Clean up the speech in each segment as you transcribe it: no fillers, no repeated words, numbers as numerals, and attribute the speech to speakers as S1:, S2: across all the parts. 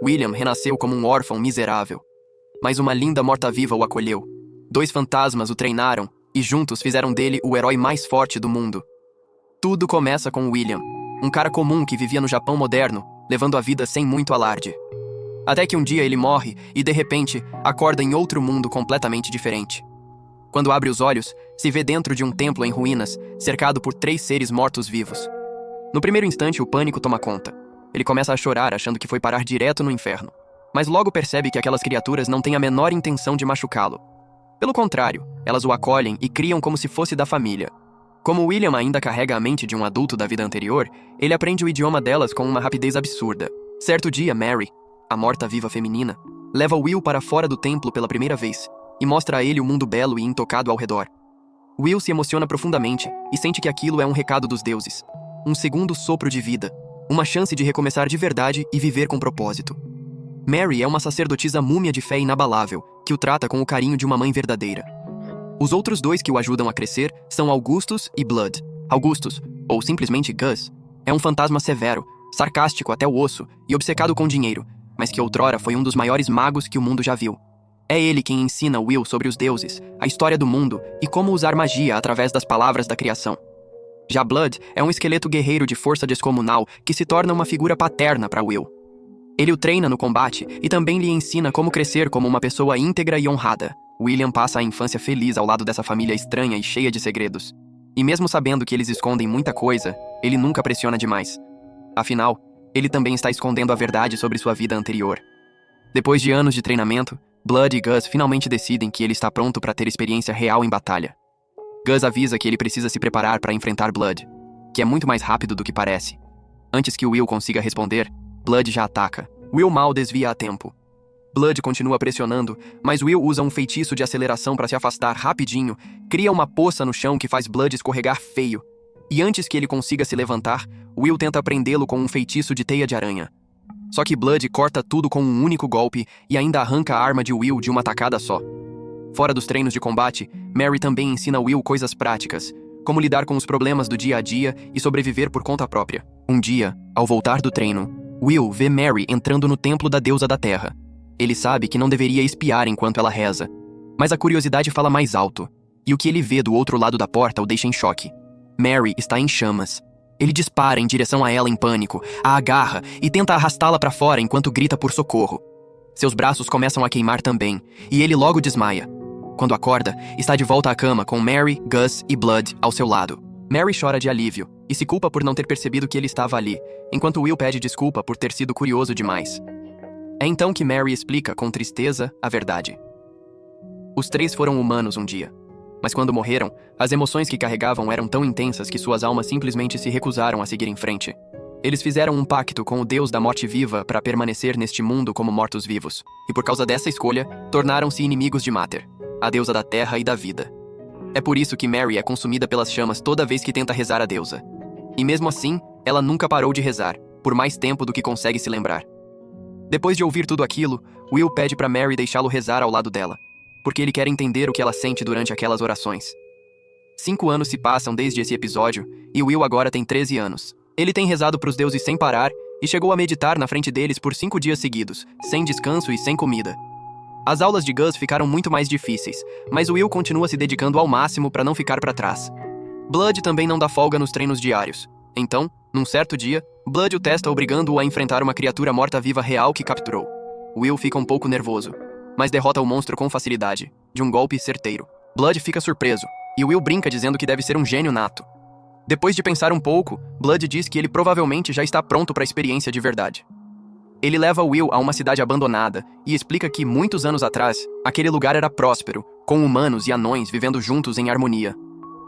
S1: William renasceu como um órfão miserável. Mas uma linda morta-viva o acolheu. 2 fantasmas o treinaram e juntos fizeram dele o herói mais forte do mundo. Tudo começa com William, um cara comum que vivia no Japão moderno, levando a vida sem muito alarde. Até que um dia ele morre e, de repente, acorda em outro mundo completamente diferente. Quando abre os olhos, se vê dentro de um templo em ruínas, cercado por 3 seres mortos-vivos. No primeiro instante, o pânico toma conta. Ele começa a chorar, achando que foi parar direto no inferno. Mas logo percebe que aquelas criaturas não têm a menor intenção de machucá-lo. Pelo contrário, elas o acolhem e criam como se fosse da família. Como William ainda carrega a mente de um adulto da vida anterior, ele aprende o idioma delas com uma rapidez absurda. Certo dia, Mary, a morta-viva feminina, leva Will para fora do templo pela primeira vez e mostra a ele o mundo belo e intocado ao redor. Will se emociona profundamente e sente que aquilo é um recado dos deuses. Um segundo sopro de vida, uma chance de recomeçar de verdade e viver com propósito. Mary é uma sacerdotisa múmia de fé inabalável, que o trata com o carinho de uma mãe verdadeira. Os outros 2 que o ajudam a crescer são Augustus e Blood. Augustus, ou simplesmente Gus, é um fantasma severo, sarcástico até o osso e obcecado com dinheiro, mas que outrora foi um dos maiores magos que o mundo já viu. É ele quem ensina Will sobre os deuses, a história do mundo e como usar magia através das palavras da criação. Já Blood é um esqueleto guerreiro de força descomunal que se torna uma figura paterna para Will. Ele o treina no combate e também lhe ensina como crescer como uma pessoa íntegra e honrada. William passa a infância feliz ao lado dessa família estranha e cheia de segredos. E mesmo sabendo que eles escondem muita coisa, ele nunca pressiona demais. Afinal, ele também está escondendo a verdade sobre sua vida anterior. Depois de anos de treinamento, Blood e Gus finalmente decidem que ele está pronto para ter experiência real em batalha. Gus avisa que ele precisa se preparar para enfrentar Blood, que é muito mais rápido do que parece. Antes que Will consiga responder, Blood já ataca. Will mal desvia a tempo. Blood continua pressionando, mas Will usa um feitiço de aceleração para se afastar rapidinho, cria uma poça no chão que faz Blood escorregar feio. E antes que ele consiga se levantar, Will tenta prendê-lo com um feitiço de teia de aranha. Só que Blood corta tudo com um único golpe e ainda arranca a arma de Will de uma tacada só. Fora dos treinos de combate, Mary também ensina Will coisas práticas, como lidar com os problemas do dia a dia e sobreviver por conta própria. Um dia, ao voltar do treino, Will vê Mary entrando no templo da deusa da terra. Ele sabe que não deveria espiar enquanto ela reza, mas a curiosidade fala mais alto, e o que ele vê do outro lado da porta o deixa em choque. Mary está em chamas. Ele dispara em direção a ela em pânico, a agarra e tenta arrastá-la para fora enquanto grita por socorro. Seus braços começam a queimar também, e ele logo desmaia. Quando acorda, está de volta à cama com Mary, Gus e Blood ao seu lado. Mary chora de alívio e se culpa por não ter percebido que ele estava ali, enquanto Will pede desculpa por ter sido curioso demais. É então que Mary explica com tristeza a verdade. Os 3 foram humanos um dia, mas quando morreram, as emoções que carregavam eram tão intensas que suas almas simplesmente se recusaram a seguir em frente. Eles fizeram um pacto com o Deus da morte-viva para permanecer neste mundo como mortos-vivos, e por causa dessa escolha, tornaram-se inimigos de Mater, a deusa da terra e da vida. É por isso que Mary é consumida pelas chamas toda vez que tenta rezar a deusa. E mesmo assim, ela nunca parou de rezar, por mais tempo do que consegue se lembrar. Depois de ouvir tudo aquilo, Will pede para Mary deixá-lo rezar ao lado dela, porque ele quer entender o que ela sente durante aquelas orações. 5 anos se passam desde esse episódio, e Will agora tem 13 anos. Ele tem rezado para os deuses sem parar e chegou a meditar na frente deles por 5 dias seguidos, sem descanso e sem comida. As aulas de Gus ficaram muito mais difíceis, mas Will continua se dedicando ao máximo para não ficar para trás. Blood também não dá folga nos treinos diários. Então, num certo dia, Blood o testa obrigando-o a enfrentar uma criatura morta-viva real que capturou. Will fica um pouco nervoso, mas derrota o monstro com facilidade, de um golpe certeiro. Blood fica surpreso, e Will brinca dizendo que deve ser um gênio nato. Depois de pensar um pouco, Blood diz que ele provavelmente já está pronto para a experiência de verdade. Ele leva Will a uma cidade abandonada e explica que, muitos anos atrás, aquele lugar era próspero, com humanos e anões vivendo juntos em harmonia.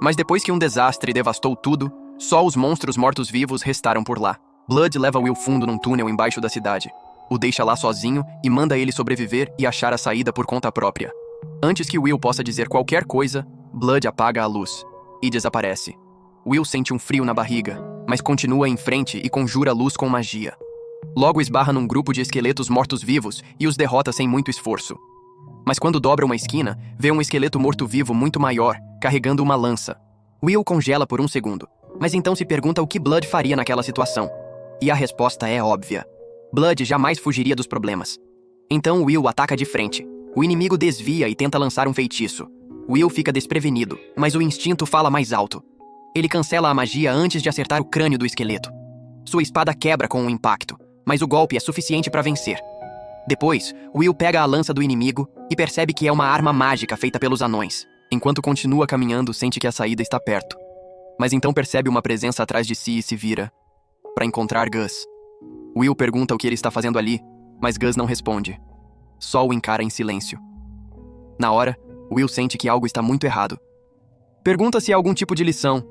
S1: Mas depois que um desastre devastou tudo, só os monstros mortos-vivos restaram por lá. Blood leva Will fundo num túnel embaixo da cidade. O deixa lá sozinho e manda ele sobreviver e achar a saída por conta própria. Antes que Will possa dizer qualquer coisa, Blood apaga a luz e desaparece. Will sente um frio na barriga, mas continua em frente e conjura a luz com magia. Logo esbarra num grupo de esqueletos mortos-vivos e os derrota sem muito esforço. Mas quando dobra uma esquina, vê um esqueleto morto-vivo muito maior, carregando uma lança. Will congela por um segundo, mas então se pergunta o que Blood faria naquela situação. E a resposta é óbvia. Blood jamais fugiria dos problemas. Então Will ataca de frente. O inimigo desvia e tenta lançar um feitiço. Will fica desprevenido, mas o instinto fala mais alto. Ele cancela a magia antes de acertar o crânio do esqueleto. Sua espada quebra com um impacto, mas o golpe é suficiente para vencer. Depois, Will pega a lança do inimigo e percebe que é uma arma mágica feita pelos anões. Enquanto continua caminhando, sente que a saída está perto. Mas então percebe uma presença atrás de si e se vira para encontrar Gus. Will pergunta o que ele está fazendo ali, mas Gus não responde. Só o encara em silêncio. Na hora, Will sente que algo está muito errado. Pergunta se há algum tipo de lição,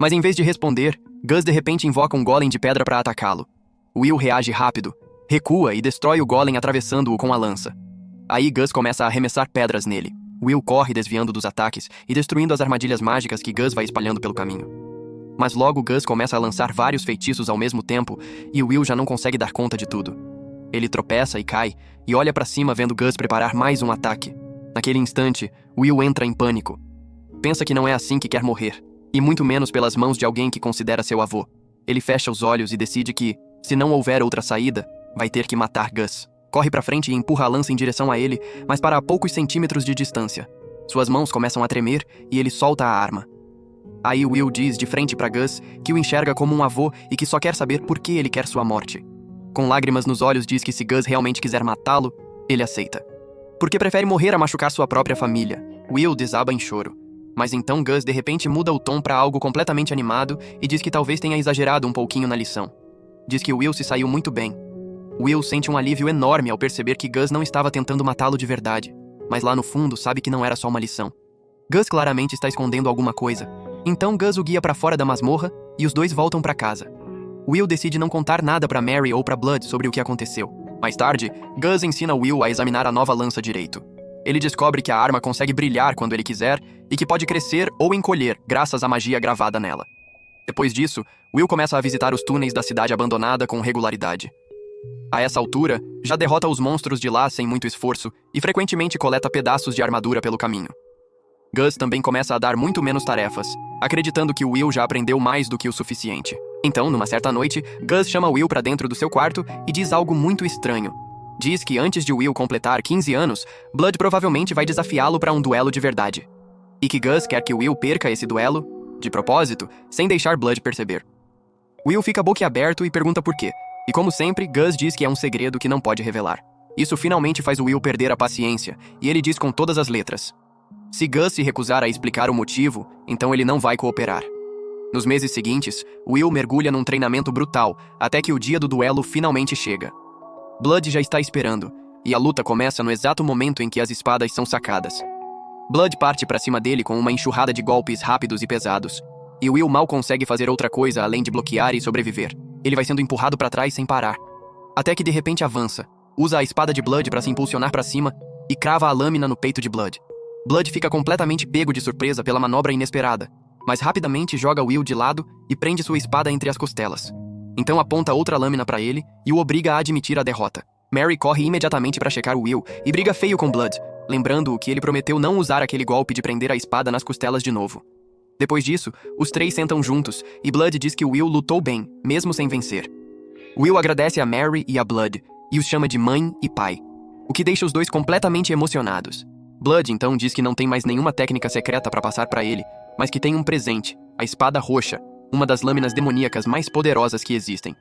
S1: mas em vez de responder, Gus de repente invoca um golem de pedra para atacá-lo. Will reage rápido, recua e destrói o golem atravessando-o com a lança. Aí Gus começa a arremessar pedras nele. Will corre desviando dos ataques e destruindo as armadilhas mágicas que Gus vai espalhando pelo caminho. Mas logo Gus começa a lançar vários feitiços ao mesmo tempo e Will já não consegue dar conta de tudo. Ele tropeça e cai e olha para cima vendo Gus preparar mais um ataque. Naquele instante, Will entra em pânico. Pensa que não é assim que quer morrer, e muito menos pelas mãos de alguém que considera seu avô. Ele fecha os olhos e decide que, se não houver outra saída, vai ter que matar Gus. Corre pra frente e empurra a lança em direção a ele, mas para poucos centímetros de distância. Suas mãos começam a tremer e ele solta a arma. Aí Will diz de frente pra Gus que o enxerga como um avô e que só quer saber por que ele quer sua morte. Com lágrimas nos olhos diz que se Gus realmente quiser matá-lo, ele aceita. Porque prefere morrer a machucar sua própria família. Will desaba em choro. Mas então Gus de repente muda o tom pra algo completamente animado e diz que talvez tenha exagerado um pouquinho na lição. Diz que Will se saiu muito bem. Will sente um alívio enorme ao perceber que Gus não estava tentando matá-lo de verdade, mas lá no fundo sabe que não era só uma lição. Gus claramente está escondendo alguma coisa. Então Gus o guia pra fora da masmorra e os dois voltam pra casa. Will decide não contar nada pra Mary ou pra Blood sobre o que aconteceu. Mais tarde, Gus ensina Will a examinar a nova lança direito. Ele descobre que a arma consegue brilhar quando ele quiser e que pode crescer ou encolher graças à magia gravada nela. Depois disso, Will começa a visitar os túneis da cidade abandonada com regularidade. A essa altura, já derrota os monstros de lá sem muito esforço e frequentemente coleta pedaços de armadura pelo caminho. Gus também começa a dar muito menos tarefas, acreditando que Will já aprendeu mais do que o suficiente. Então, numa certa noite, Gus chama Will pra dentro do seu quarto e diz algo muito estranho. Diz que antes de Will completar 15 anos, Blood provavelmente vai desafiá-lo pra um duelo de verdade. E que Gus quer que Will perca esse duelo, de propósito, sem deixar Blood perceber. Will fica boquiaberto e pergunta por quê. E como sempre, Gus diz que é um segredo que não pode revelar. Isso finalmente faz Will perder a paciência, e ele diz com todas as letras. Se Gus se recusar a explicar o motivo, então ele não vai cooperar. Nos meses seguintes, Will mergulha num treinamento brutal, até que o dia do duelo finalmente chega. Blood já está esperando, e a luta começa no exato momento em que as espadas são sacadas. Blood parte pra cima dele com uma enxurrada de golpes rápidos e pesados, e Will mal consegue fazer outra coisa além de bloquear e sobreviver. Ele vai sendo empurrado pra trás sem parar. Até que de repente avança, usa a espada de Blood pra se impulsionar pra cima e crava a lâmina no peito de Blood. Blood fica completamente pego de surpresa pela manobra inesperada, mas rapidamente joga Will de lado e prende sua espada entre as costelas. Então aponta outra lâmina pra ele e o obriga a admitir a derrota. Mary corre imediatamente pra checar Will e briga feio com Blood, lembrando-o que ele prometeu não usar aquele golpe de prender a espada nas costelas de novo. Depois disso, os três sentam juntos e Blood diz que Will lutou bem, mesmo sem vencer. Will agradece a Mary e a Blood e os chama de mãe e pai, o que deixa os dois completamente emocionados. Blood então diz que não tem mais nenhuma técnica secreta pra passar pra ele, mas que tem um presente, a espada roxa, uma das lâminas demoníacas mais poderosas que existem.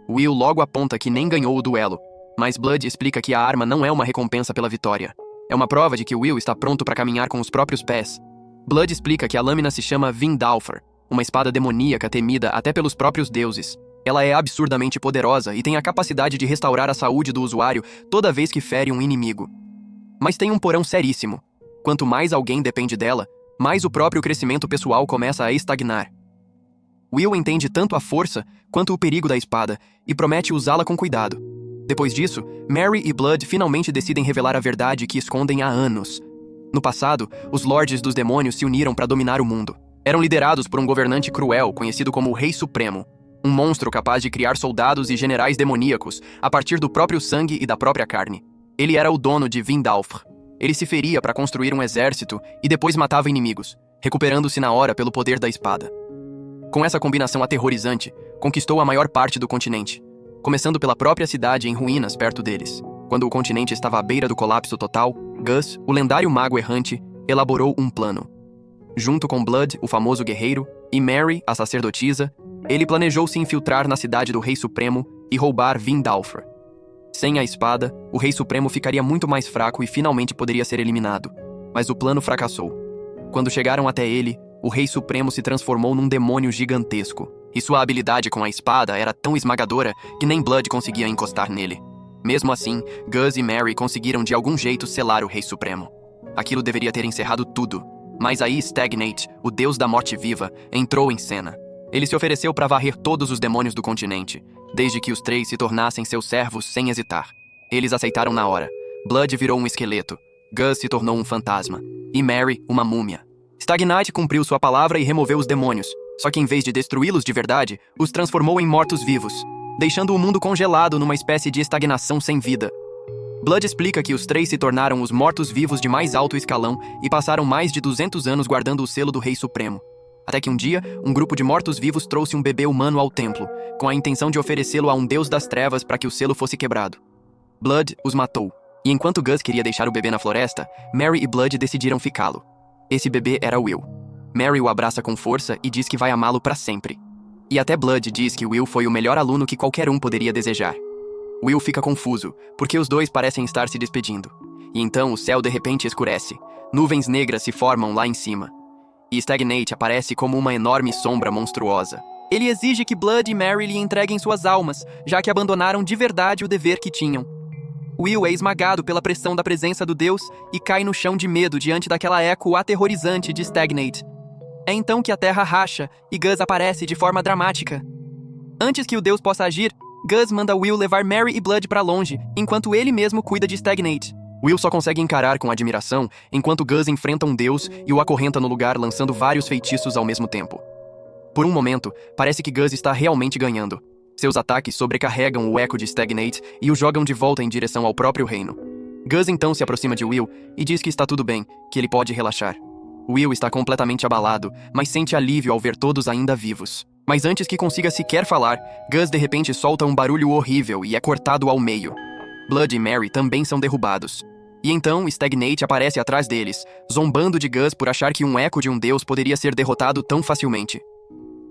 S1: Will logo aponta que nem ganhou o duelo, mas Blood explica que a arma não é uma recompensa pela vitória. É uma prova de que Will está pronto para caminhar com os próprios pés. Blood explica que a lâmina se chama Vindalfar, uma espada demoníaca temida até pelos próprios deuses. Ela é absurdamente poderosa e tem a capacidade de restaurar a saúde do usuário toda vez que fere um inimigo. Mas tem um porão seríssimo. Quanto mais alguém depende dela, mais o próprio crescimento pessoal começa a estagnar. Will entende tanto a força quanto o perigo da espada e promete usá-la com cuidado. Depois disso, Mary e Blood finalmente decidem revelar a verdade que escondem há anos. No passado, os Lordes dos Demônios se uniram para dominar o mundo. Eram liderados por um governante cruel conhecido como o Rei Supremo, um monstro capaz de criar soldados e generais demoníacos a partir do próprio sangue e da própria carne. Ele era o dono de Vindalfar. Ele se feria para construir um exército e depois matava inimigos, recuperando-se na hora pelo poder da espada. Com essa combinação aterrorizante, conquistou a maior parte do continente. começando pela própria cidade em ruínas perto deles. Quando o continente estava à beira do colapso total, Gus, o lendário mago errante, elaborou um plano. Junto com Blood, o famoso guerreiro, e Mary, a sacerdotisa, ele planejou se infiltrar na cidade do Rei Supremo e roubar Vindalfur. Sem a espada, o Rei Supremo ficaria muito mais fraco e finalmente poderia ser eliminado. Mas o plano fracassou. Quando chegaram até ele, o Rei Supremo se transformou num demônio gigantesco, e sua habilidade com a espada era tão esmagadora que nem Blood conseguia encostar nele. Mesmo assim, Gus e Mary conseguiram de algum jeito selar o Rei Supremo. Aquilo deveria ter encerrado tudo, mas aí Stagnate, o deus da morte-viva, entrou em cena. Ele se ofereceu para varrer todos os demônios do continente, desde que os três se tornassem seus servos sem hesitar. Eles aceitaram na hora. Blood virou um esqueleto, Gus se tornou um fantasma, e Mary, uma múmia. Stagnate cumpriu sua palavra e removeu os demônios, só que em vez de destruí-los de verdade, os transformou em mortos-vivos, deixando o mundo congelado numa espécie de estagnação sem vida. Blood explica que os três se tornaram os mortos-vivos de mais alto escalão e passaram mais de 200 anos guardando o selo do Rei Supremo. Até que um dia, um grupo de mortos-vivos trouxe um bebê humano ao templo, com a intenção de oferecê-lo a um deus das trevas para que o selo fosse quebrado. Blood os matou, e enquanto Gus queria deixar o bebê na floresta, Mary e Blood decidiram ficá-lo. Esse bebê era Will. Mary o abraça com força e diz que vai amá-lo para sempre. E até Blood diz que Will foi o melhor aluno que qualquer um poderia desejar. Will fica confuso, porque os dois parecem estar se despedindo. E então o céu de repente escurece. Nuvens negras se formam lá em cima. E Stagnate aparece como uma enorme sombra monstruosa. Ele exige que Blood e Mary lhe entreguem suas almas, já que abandonaram de verdade o dever que tinham. Will é esmagado pela pressão da presença do deus e cai no chão de medo diante daquela eco aterrorizante de Stagnate. É então que a terra racha e Gus aparece de forma dramática. Antes que o deus possa agir, Gus manda Will levar Mary e Blood para longe, enquanto ele mesmo cuida de Stagnate. Will só consegue encarar com admiração, enquanto Gus enfrenta um deus e o acorrenta no lugar lançando vários feitiços ao mesmo tempo. Por um momento, parece que Gus está realmente ganhando. Seus ataques sobrecarregam o eco de Stagnate e o jogam de volta em direção ao próprio reino. Gus então se aproxima de Will e diz que está tudo bem, que ele pode relaxar. Will está completamente abalado, mas sente alívio ao ver todos ainda vivos. Mas antes que consiga sequer falar, Gus de repente solta um barulho horrível e é cortado ao meio. Blood e Mary também são derrubados. E então Stagnate aparece atrás deles, zombando de Gus por achar que um eco de um deus poderia ser derrotado tão facilmente.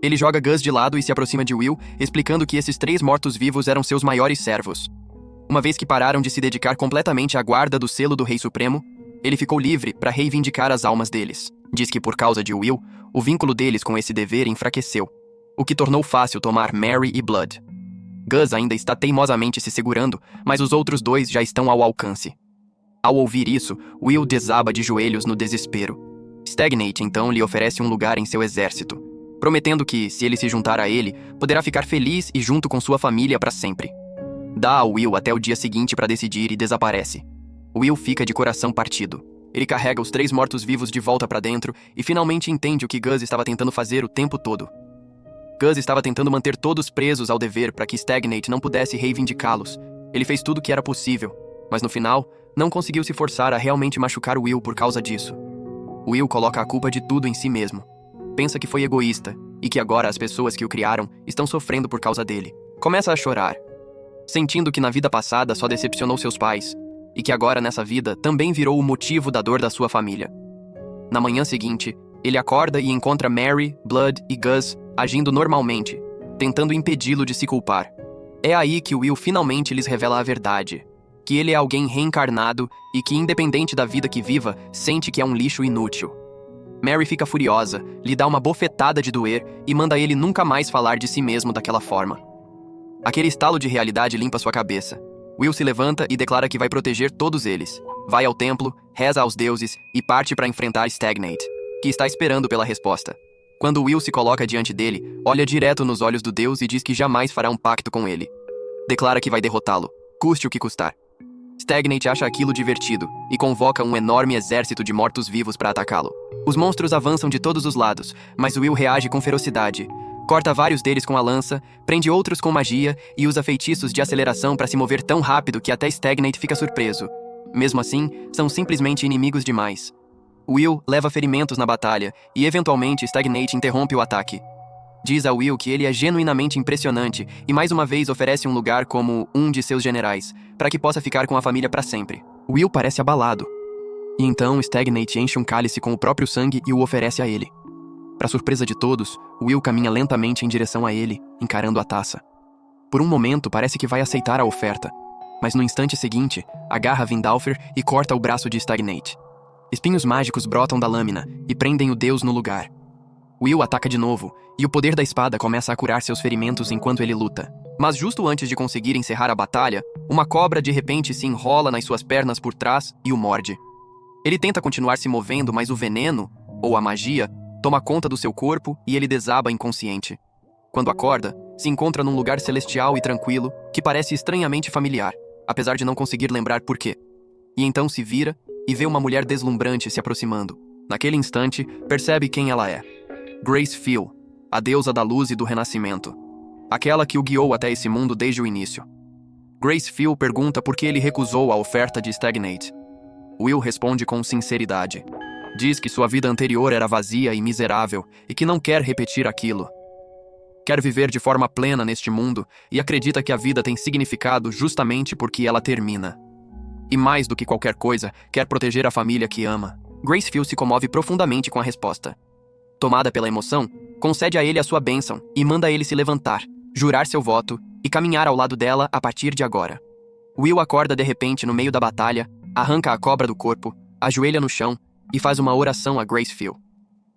S1: Ele joga Gus de lado e se aproxima de Will, explicando que esses três mortos-vivos eram seus maiores servos. Uma vez que pararam de se dedicar completamente à guarda do selo do Rei Supremo, ele ficou livre para reivindicar as almas deles. Diz que por causa de Will, o vínculo deles com esse dever enfraqueceu, o que tornou fácil tomar Mary e Blood. Gus ainda está teimosamente se segurando, mas os outros dois já estão ao alcance. Ao ouvir isso, Will desaba de joelhos no desespero. Stagnate então lhe oferece um lugar em seu exército, prometendo que, se ele se juntar a ele, poderá ficar feliz e junto com sua família para sempre. Dá a Will até o dia seguinte para decidir e desaparece. Will fica de coração partido. Ele carrega os três mortos-vivos de volta para dentro e finalmente entende o que Gus estava tentando fazer o tempo todo. Gus estava tentando manter todos presos ao dever para que Stagnate não pudesse reivindicá-los. Ele fez tudo o que era possível, mas no final, não conseguiu se forçar a realmente machucar Will por causa disso. Will coloca a culpa de tudo em si mesmo. Pensa que foi egoísta e que agora as pessoas que o criaram estão sofrendo por causa dele. Começa a chorar, sentindo que na vida passada só decepcionou seus pais e que agora nessa vida também virou o motivo da dor da sua família. Na manhã seguinte, ele acorda e encontra Mary, Blood e Gus agindo normalmente, tentando impedi-lo de se culpar. É aí que Will finalmente lhes revela a verdade, que ele é alguém reencarnado e que, independente da vida que viva, sente que é um lixo inútil. Mary fica furiosa, lhe dá uma bofetada de doer e manda ele nunca mais falar de si mesmo daquela forma. Aquele estalo de realidade limpa sua cabeça. Will se levanta e declara que vai proteger todos eles. Vai ao templo, reza aos deuses e parte para enfrentar Stagnate, que está esperando pela resposta. Quando Will se coloca diante dele, olha direto nos olhos do deus e diz que jamais fará um pacto com ele. Declara que vai derrotá-lo, custe o que custar. Stagnate acha aquilo divertido e convoca um enorme exército de mortos-vivos para atacá-lo. Os monstros avançam de todos os lados, mas Will reage com ferocidade. Corta vários deles com a lança, prende outros com magia e usa feitiços de aceleração para se mover tão rápido que até Stagnate fica surpreso. Mesmo assim, são simplesmente inimigos demais. Will leva ferimentos na batalha e, eventualmente, Stagnate interrompe o ataque. Diz a Will que ele é genuinamente impressionante e mais uma vez oferece um lugar como um de seus generais, para que possa ficar com a família para sempre. Will parece abalado. E então Stagnate enche um cálice com o próprio sangue e o oferece a ele. Para surpresa de todos, Will caminha lentamente em direção a ele, encarando a taça. Por um momento parece que vai aceitar a oferta, mas no instante seguinte, agarra Vindalfer e corta o braço de Stagnate. Espinhos mágicos brotam da lâmina e prendem o deus no lugar. Will ataca de novo, e o poder da espada começa a curar seus ferimentos enquanto ele luta. Mas justo antes de conseguir encerrar a batalha, uma cobra de repente se enrola nas suas pernas por trás e o morde. Ele tenta continuar se movendo, mas o veneno, ou a magia, toma conta do seu corpo e ele desaba inconsciente. Quando acorda, se encontra num lugar celestial e tranquilo que parece estranhamente familiar, apesar de não conseguir lembrar por quê. E então se vira e vê uma mulher deslumbrante se aproximando. Naquele instante, percebe quem ela é. Grace Fiel, a deusa da luz e do renascimento. Aquela que o guiou até esse mundo desde o início. Grace Fiel pergunta por que ele recusou a oferta de Stagnate. Will responde com sinceridade. Diz que sua vida anterior era vazia e miserável e que não quer repetir aquilo. Quer viver de forma plena neste mundo e acredita que a vida tem significado justamente porque ela termina. E mais do que qualquer coisa, quer proteger a família que ama. Grace Fiel se comove profundamente com a resposta. Tomada pela emoção, concede a ele a sua bênção e manda ele se levantar, jurar seu voto e caminhar ao lado dela a partir de agora. Will acorda de repente no meio da batalha, arranca a cobra do corpo, ajoelha no chão e faz uma oração a Grace Fiel.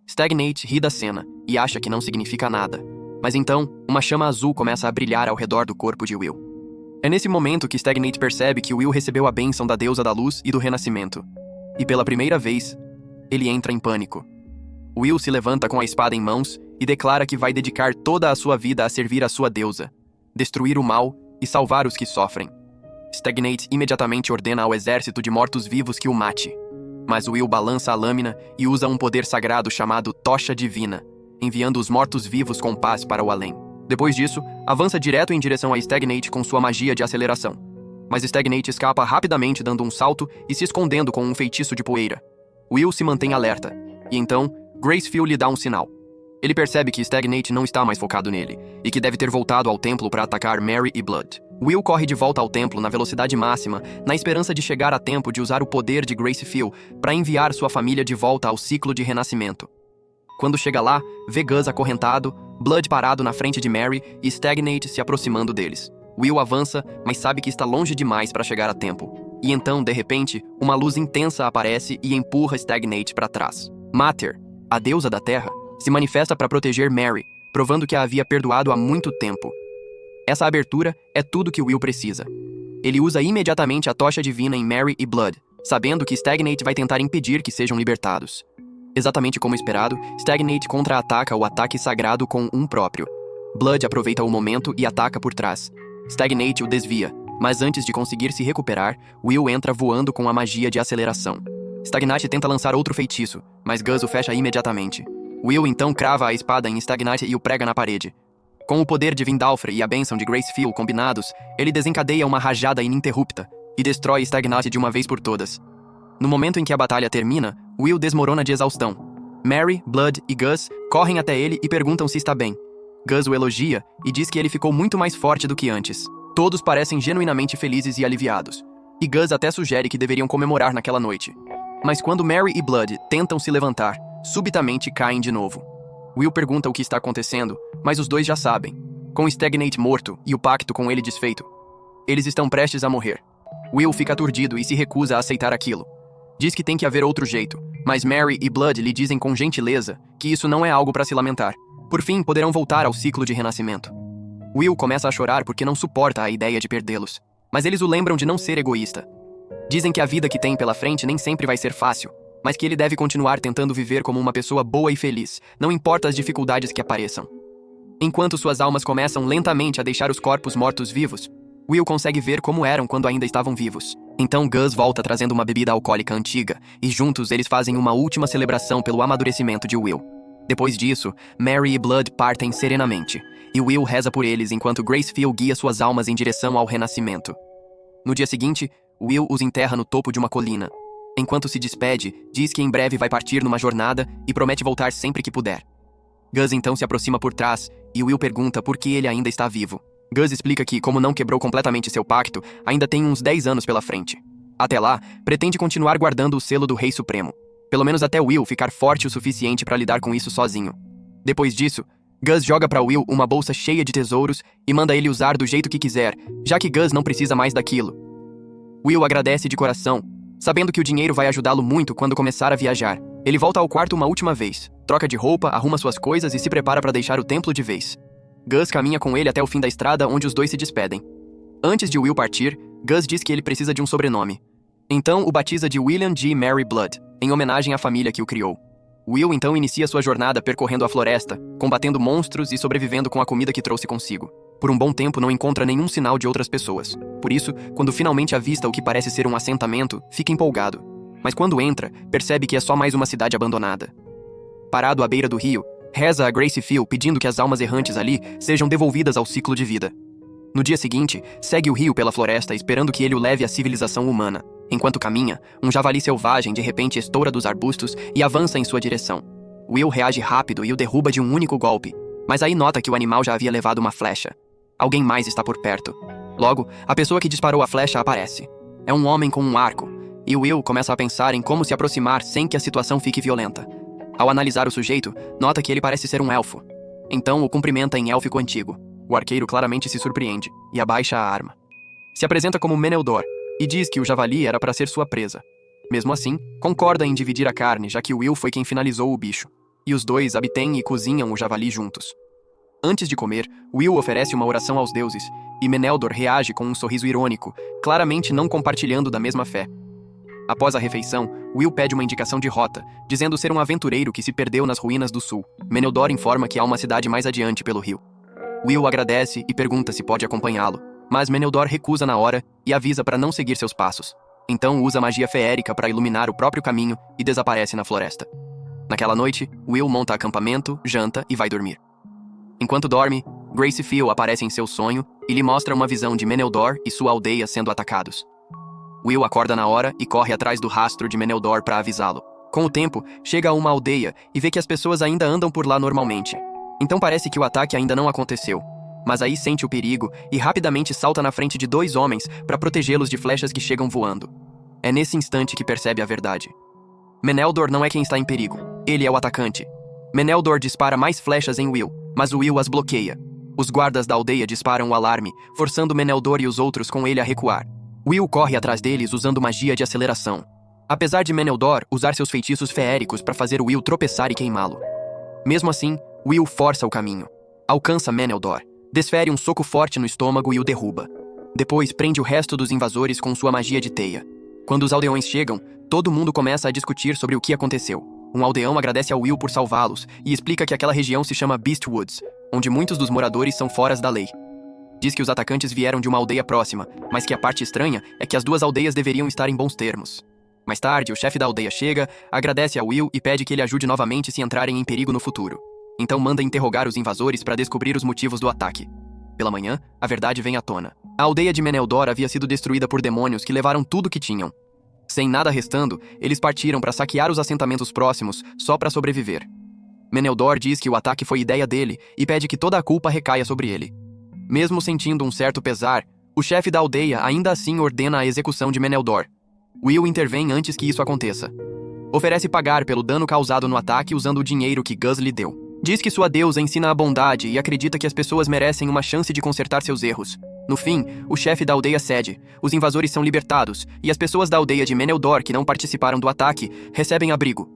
S1: Stagnate ri da cena e acha que não significa nada, mas então uma chama azul começa a brilhar ao redor do corpo de Will. É nesse momento que Stagnate percebe que Will recebeu a bênção da deusa da luz e do renascimento. E pela primeira vez, ele entra em pânico. Will se levanta com a espada em mãos e declara que vai dedicar toda a sua vida a servir a sua deusa, destruir o mal e salvar os que sofrem. Stagnate imediatamente ordena ao exército de mortos-vivos que o mate. Mas Will balança a lâmina e usa um poder sagrado chamado Tocha Divina, enviando os mortos-vivos com paz para o além. Depois disso, avança direto em direção a Stagnate com sua magia de aceleração. Mas Stagnate escapa rapidamente dando um salto e se escondendo com um feitiço de poeira. Will se mantém alerta, e então Grace Fiel lhe dá um sinal. Ele percebe que Stagnate não está mais focado nele, e que deve ter voltado ao templo para atacar Mary e Blood. Will corre de volta ao templo na velocidade máxima, na esperança de chegar a tempo de usar o poder de Grace Fiel para enviar sua família de volta ao ciclo de renascimento. Quando chega lá, vê Gus acorrentado, Blood parado na frente de Mary e Stagnate se aproximando deles. Will avança, mas sabe que está longe demais para chegar a tempo. E então, de repente, uma luz intensa aparece e empurra Stagnate para trás. Mater, a deusa da terra, se manifesta para proteger Mary, provando que a havia perdoado há muito tempo. Essa abertura é tudo que Will precisa. Ele usa imediatamente a tocha divina em Mary e Blood, sabendo que Stagnate vai tentar impedir que sejam libertados. Exatamente como esperado, Stagnate contra-ataca o ataque sagrado com um próprio. Blood aproveita o momento e ataca por trás. Stagnate o desvia, mas antes de conseguir se recuperar, Will entra voando com a magia de aceleração. Stagnate tenta lançar outro feitiço, mas Gus o fecha imediatamente. Will então crava a espada em Stagnate e o prega na parede. Com o poder de Vindalfer e a bênção de Grace Fiel combinados, ele desencadeia uma rajada ininterrupta e destrói Stagnate de uma vez por todas. No momento em que a batalha termina, Will desmorona de exaustão. Mary, Blood e Gus correm até ele e perguntam se está bem. Gus o elogia e diz que ele ficou muito mais forte do que antes. Todos parecem genuinamente felizes e aliviados. E Gus até sugere que deveriam comemorar naquela noite. Mas quando Mary e Blood tentam se levantar, subitamente caem de novo. Will pergunta o que está acontecendo, mas os dois já sabem. Com Stagnate morto e o pacto com ele desfeito, eles estão prestes a morrer. Will fica aturdido e se recusa a aceitar aquilo. Diz que tem que haver outro jeito, mas Mary e Blood lhe dizem com gentileza que isso não é algo para se lamentar. Por fim, poderão voltar ao ciclo de renascimento. Will começa a chorar porque não suporta a ideia de perdê-los, mas eles o lembram de não ser egoísta. Dizem que a vida que tem pela frente nem sempre vai ser fácil, mas que ele deve continuar tentando viver como uma pessoa boa e feliz, não importa as dificuldades que apareçam. Enquanto suas almas começam lentamente a deixar os corpos mortos-vivos, Will consegue ver como eram quando ainda estavam vivos. Então Gus volta trazendo uma bebida alcoólica antiga, e juntos eles fazem uma última celebração pelo amadurecimento de Will. Depois disso, Mary e Blood partem serenamente, e Will reza por eles enquanto Grace Fiel guia suas almas em direção ao renascimento. No dia seguinte, Will os enterra no topo de uma colina. Enquanto se despede, diz que em breve vai partir numa jornada e promete voltar sempre que puder. Gus então se aproxima por trás e Will pergunta por que ele ainda está vivo. Gus explica que, como não quebrou completamente seu pacto, ainda tem uns 10 anos pela frente. Até lá, pretende continuar guardando o selo do Rei Supremo. Pelo menos até Will ficar forte o suficiente para lidar com isso sozinho. Depois disso, Gus joga para Will uma bolsa cheia de tesouros e manda ele usar do jeito que quiser, já que Gus não precisa mais daquilo. Will agradece de coração, sabendo que o dinheiro vai ajudá-lo muito quando começar a viajar. Ele volta ao quarto uma última vez, troca de roupa, arruma suas coisas e se prepara para deixar o templo de vez. Gus caminha com ele até o fim da estrada, onde os dois se despedem. Antes de Will partir, Gus diz que ele precisa de um sobrenome. Então o batiza de William G. Mary Blood, em homenagem à família que o criou. Will então inicia sua jornada percorrendo a floresta, combatendo monstros e sobrevivendo com a comida que trouxe consigo. Por um bom tempo não encontra nenhum sinal de outras pessoas. Por isso, quando finalmente avista o que parece ser um assentamento, fica empolgado. Mas quando entra, percebe que é só mais uma cidade abandonada. Parado à beira do rio, reza a Gracie Field pedindo que as almas errantes ali sejam devolvidas ao ciclo de vida. No dia seguinte, segue o rio pela floresta esperando que ele o leve à civilização humana. Enquanto caminha, um javali selvagem de repente estoura dos arbustos e avança em sua direção. Will reage rápido e o derruba de um único golpe, mas aí nota que o animal já havia levado uma flecha. Alguém mais está por perto. Logo, a pessoa que disparou a flecha aparece. É um homem com um arco, e Will começa a pensar em como se aproximar sem que a situação fique violenta. Ao analisar o sujeito, nota que ele parece ser um elfo. Então o cumprimenta em élfico antigo. O arqueiro claramente se surpreende e abaixa a arma. Se apresenta como Meneldor e diz que o javali era para ser sua presa. Mesmo assim, concorda em dividir a carne, já que Will foi quem finalizou o bicho. E os dois abtêm e cozinham o javali juntos. Antes de comer, Will oferece uma oração aos deuses, e Meneldor reage com um sorriso irônico, claramente não compartilhando da mesma fé. Após a refeição, Will pede uma indicação de rota, dizendo ser um aventureiro que se perdeu nas ruínas do sul. Meneldor informa que há uma cidade mais adiante pelo rio. Will agradece e pergunta se pode acompanhá-lo, mas Meneldor recusa na hora e avisa para não seguir seus passos. Então usa magia feérica para iluminar o próprio caminho e desaparece na floresta. Naquela noite, Will monta acampamento, janta e vai dormir. Enquanto dorme, Gracie Field aparece em seu sonho e lhe mostra uma visão de Meneldor e sua aldeia sendo atacados. Will acorda na hora e corre atrás do rastro de Meneldor para avisá-lo. Com o tempo, chega a uma aldeia e vê que as pessoas ainda andam por lá normalmente. Então parece que o ataque ainda não aconteceu. Mas aí sente o perigo e rapidamente salta na frente de 2 homens para protegê-los de flechas que chegam voando. É nesse instante que percebe a verdade. Meneldor não é quem está em perigo, ele é o atacante. Meneldor dispara mais flechas em Will, mas Will as bloqueia. Os guardas da aldeia disparam o alarme, forçando Meneldor e os outros com ele a recuar. Will corre atrás deles usando magia de aceleração. Apesar de Meneldor usar seus feitiços feéricos para fazer Will tropeçar e queimá-lo. Mesmo assim, Will força o caminho. Alcança Meneldor, desfere um soco forte no estômago e o derruba. Depois prende o resto dos invasores com sua magia de teia. Quando os aldeões chegam, todo mundo começa a discutir sobre o que aconteceu. Um aldeão agradece a Will por salvá-los e explica que aquela região se chama Beastwoods, onde muitos dos moradores são fora da lei. Diz que os atacantes vieram de uma aldeia próxima, mas que a parte estranha é que as 2 aldeias deveriam estar em bons termos. Mais tarde, o chefe da aldeia chega, agradece a Will e pede que ele ajude novamente se entrarem em perigo no futuro. Então manda interrogar os invasores para descobrir os motivos do ataque. Pela manhã, a verdade vem à tona. A aldeia de Meneldor havia sido destruída por demônios que levaram tudo que tinham. Sem nada restando, eles partiram para saquear os assentamentos próximos, só para sobreviver. Meneldor diz que o ataque foi ideia dele e pede que toda a culpa recaia sobre ele. Mesmo sentindo um certo pesar, o chefe da aldeia ainda assim ordena a execução de Meneldor. Will intervém antes que isso aconteça. Oferece pagar pelo dano causado no ataque usando o dinheiro que Gus lhe deu. Diz que sua deusa ensina a bondade e acredita que as pessoas merecem uma chance de consertar seus erros. No fim, o chefe da aldeia cede, os invasores são libertados e as pessoas da aldeia de Meneldor que não participaram do ataque recebem abrigo.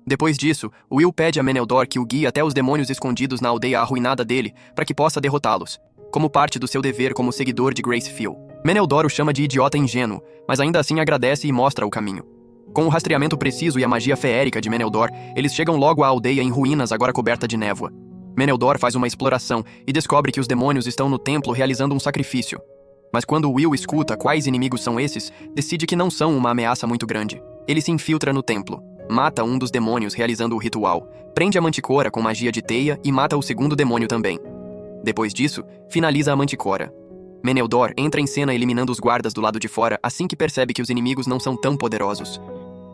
S1: Depois disso, Will pede a Meneldor que o guie até os demônios escondidos na aldeia arruinada dele para que possa derrotá-los, como parte do seu dever como seguidor de Gracie Field. Meneldor o chama de idiota ingênuo, mas ainda assim agradece e mostra o caminho. Com o rastreamento preciso e a magia feérica de Meneldor, eles chegam logo à aldeia em ruínas agora coberta de névoa. Meneldor faz uma exploração e descobre que os demônios estão no templo realizando um sacrifício. Mas quando Will escuta quais inimigos são esses, decide que não são uma ameaça muito grande. Ele se infiltra no templo, mata um dos demônios realizando o ritual, prende a manticora com magia de teia e mata o segundo demônio também. Depois disso, finaliza a manticora. Meneldor entra em cena eliminando os guardas do lado de fora assim que percebe que os inimigos não são tão poderosos.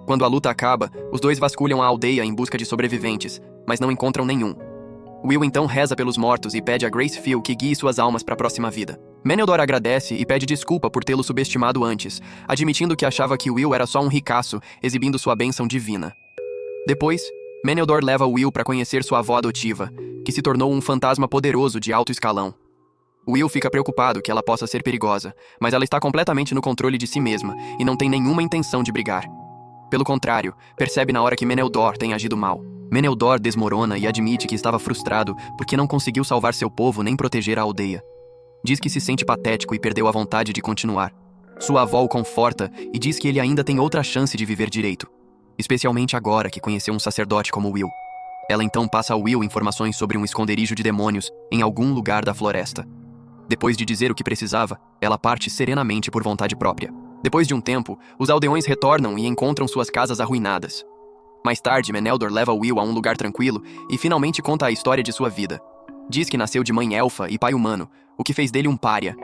S1: Quando a luta acaba, os dois vasculham a aldeia em busca de sobreviventes, mas não encontram nenhum. Will então reza pelos mortos e pede a Grace Fiel que guie suas almas para a próxima vida. Meneldor agradece e pede desculpa por tê-lo subestimado antes, admitindo que achava que Will era só um ricaço, exibindo sua bênção divina. Depois, Meneldor leva Will para conhecer sua avó adotiva, que se tornou um fantasma poderoso de alto escalão. Will fica preocupado que ela possa ser perigosa, mas ela está completamente no controle de si mesma e não tem nenhuma intenção de brigar. Pelo contrário, percebe na hora que Meneldor tem agido mal. Meneldor desmorona e admite que estava frustrado porque não conseguiu salvar seu povo nem proteger a aldeia. Diz que se sente patético e perdeu a vontade de continuar. Sua avó o conforta e diz que ele ainda tem outra chance de viver direito, especialmente agora que conheceu um sacerdote como Will. Ela então passa a Will informações sobre um esconderijo de demônios em algum lugar da floresta. Depois de dizer o que precisava, ela parte serenamente por vontade própria. Depois de um tempo, os aldeões retornam e encontram suas casas arruinadas. Mais tarde, Meneldor leva Will a um lugar tranquilo e finalmente conta a história de sua vida. Diz que nasceu de mãe elfa e pai humano, o que fez dele um pária.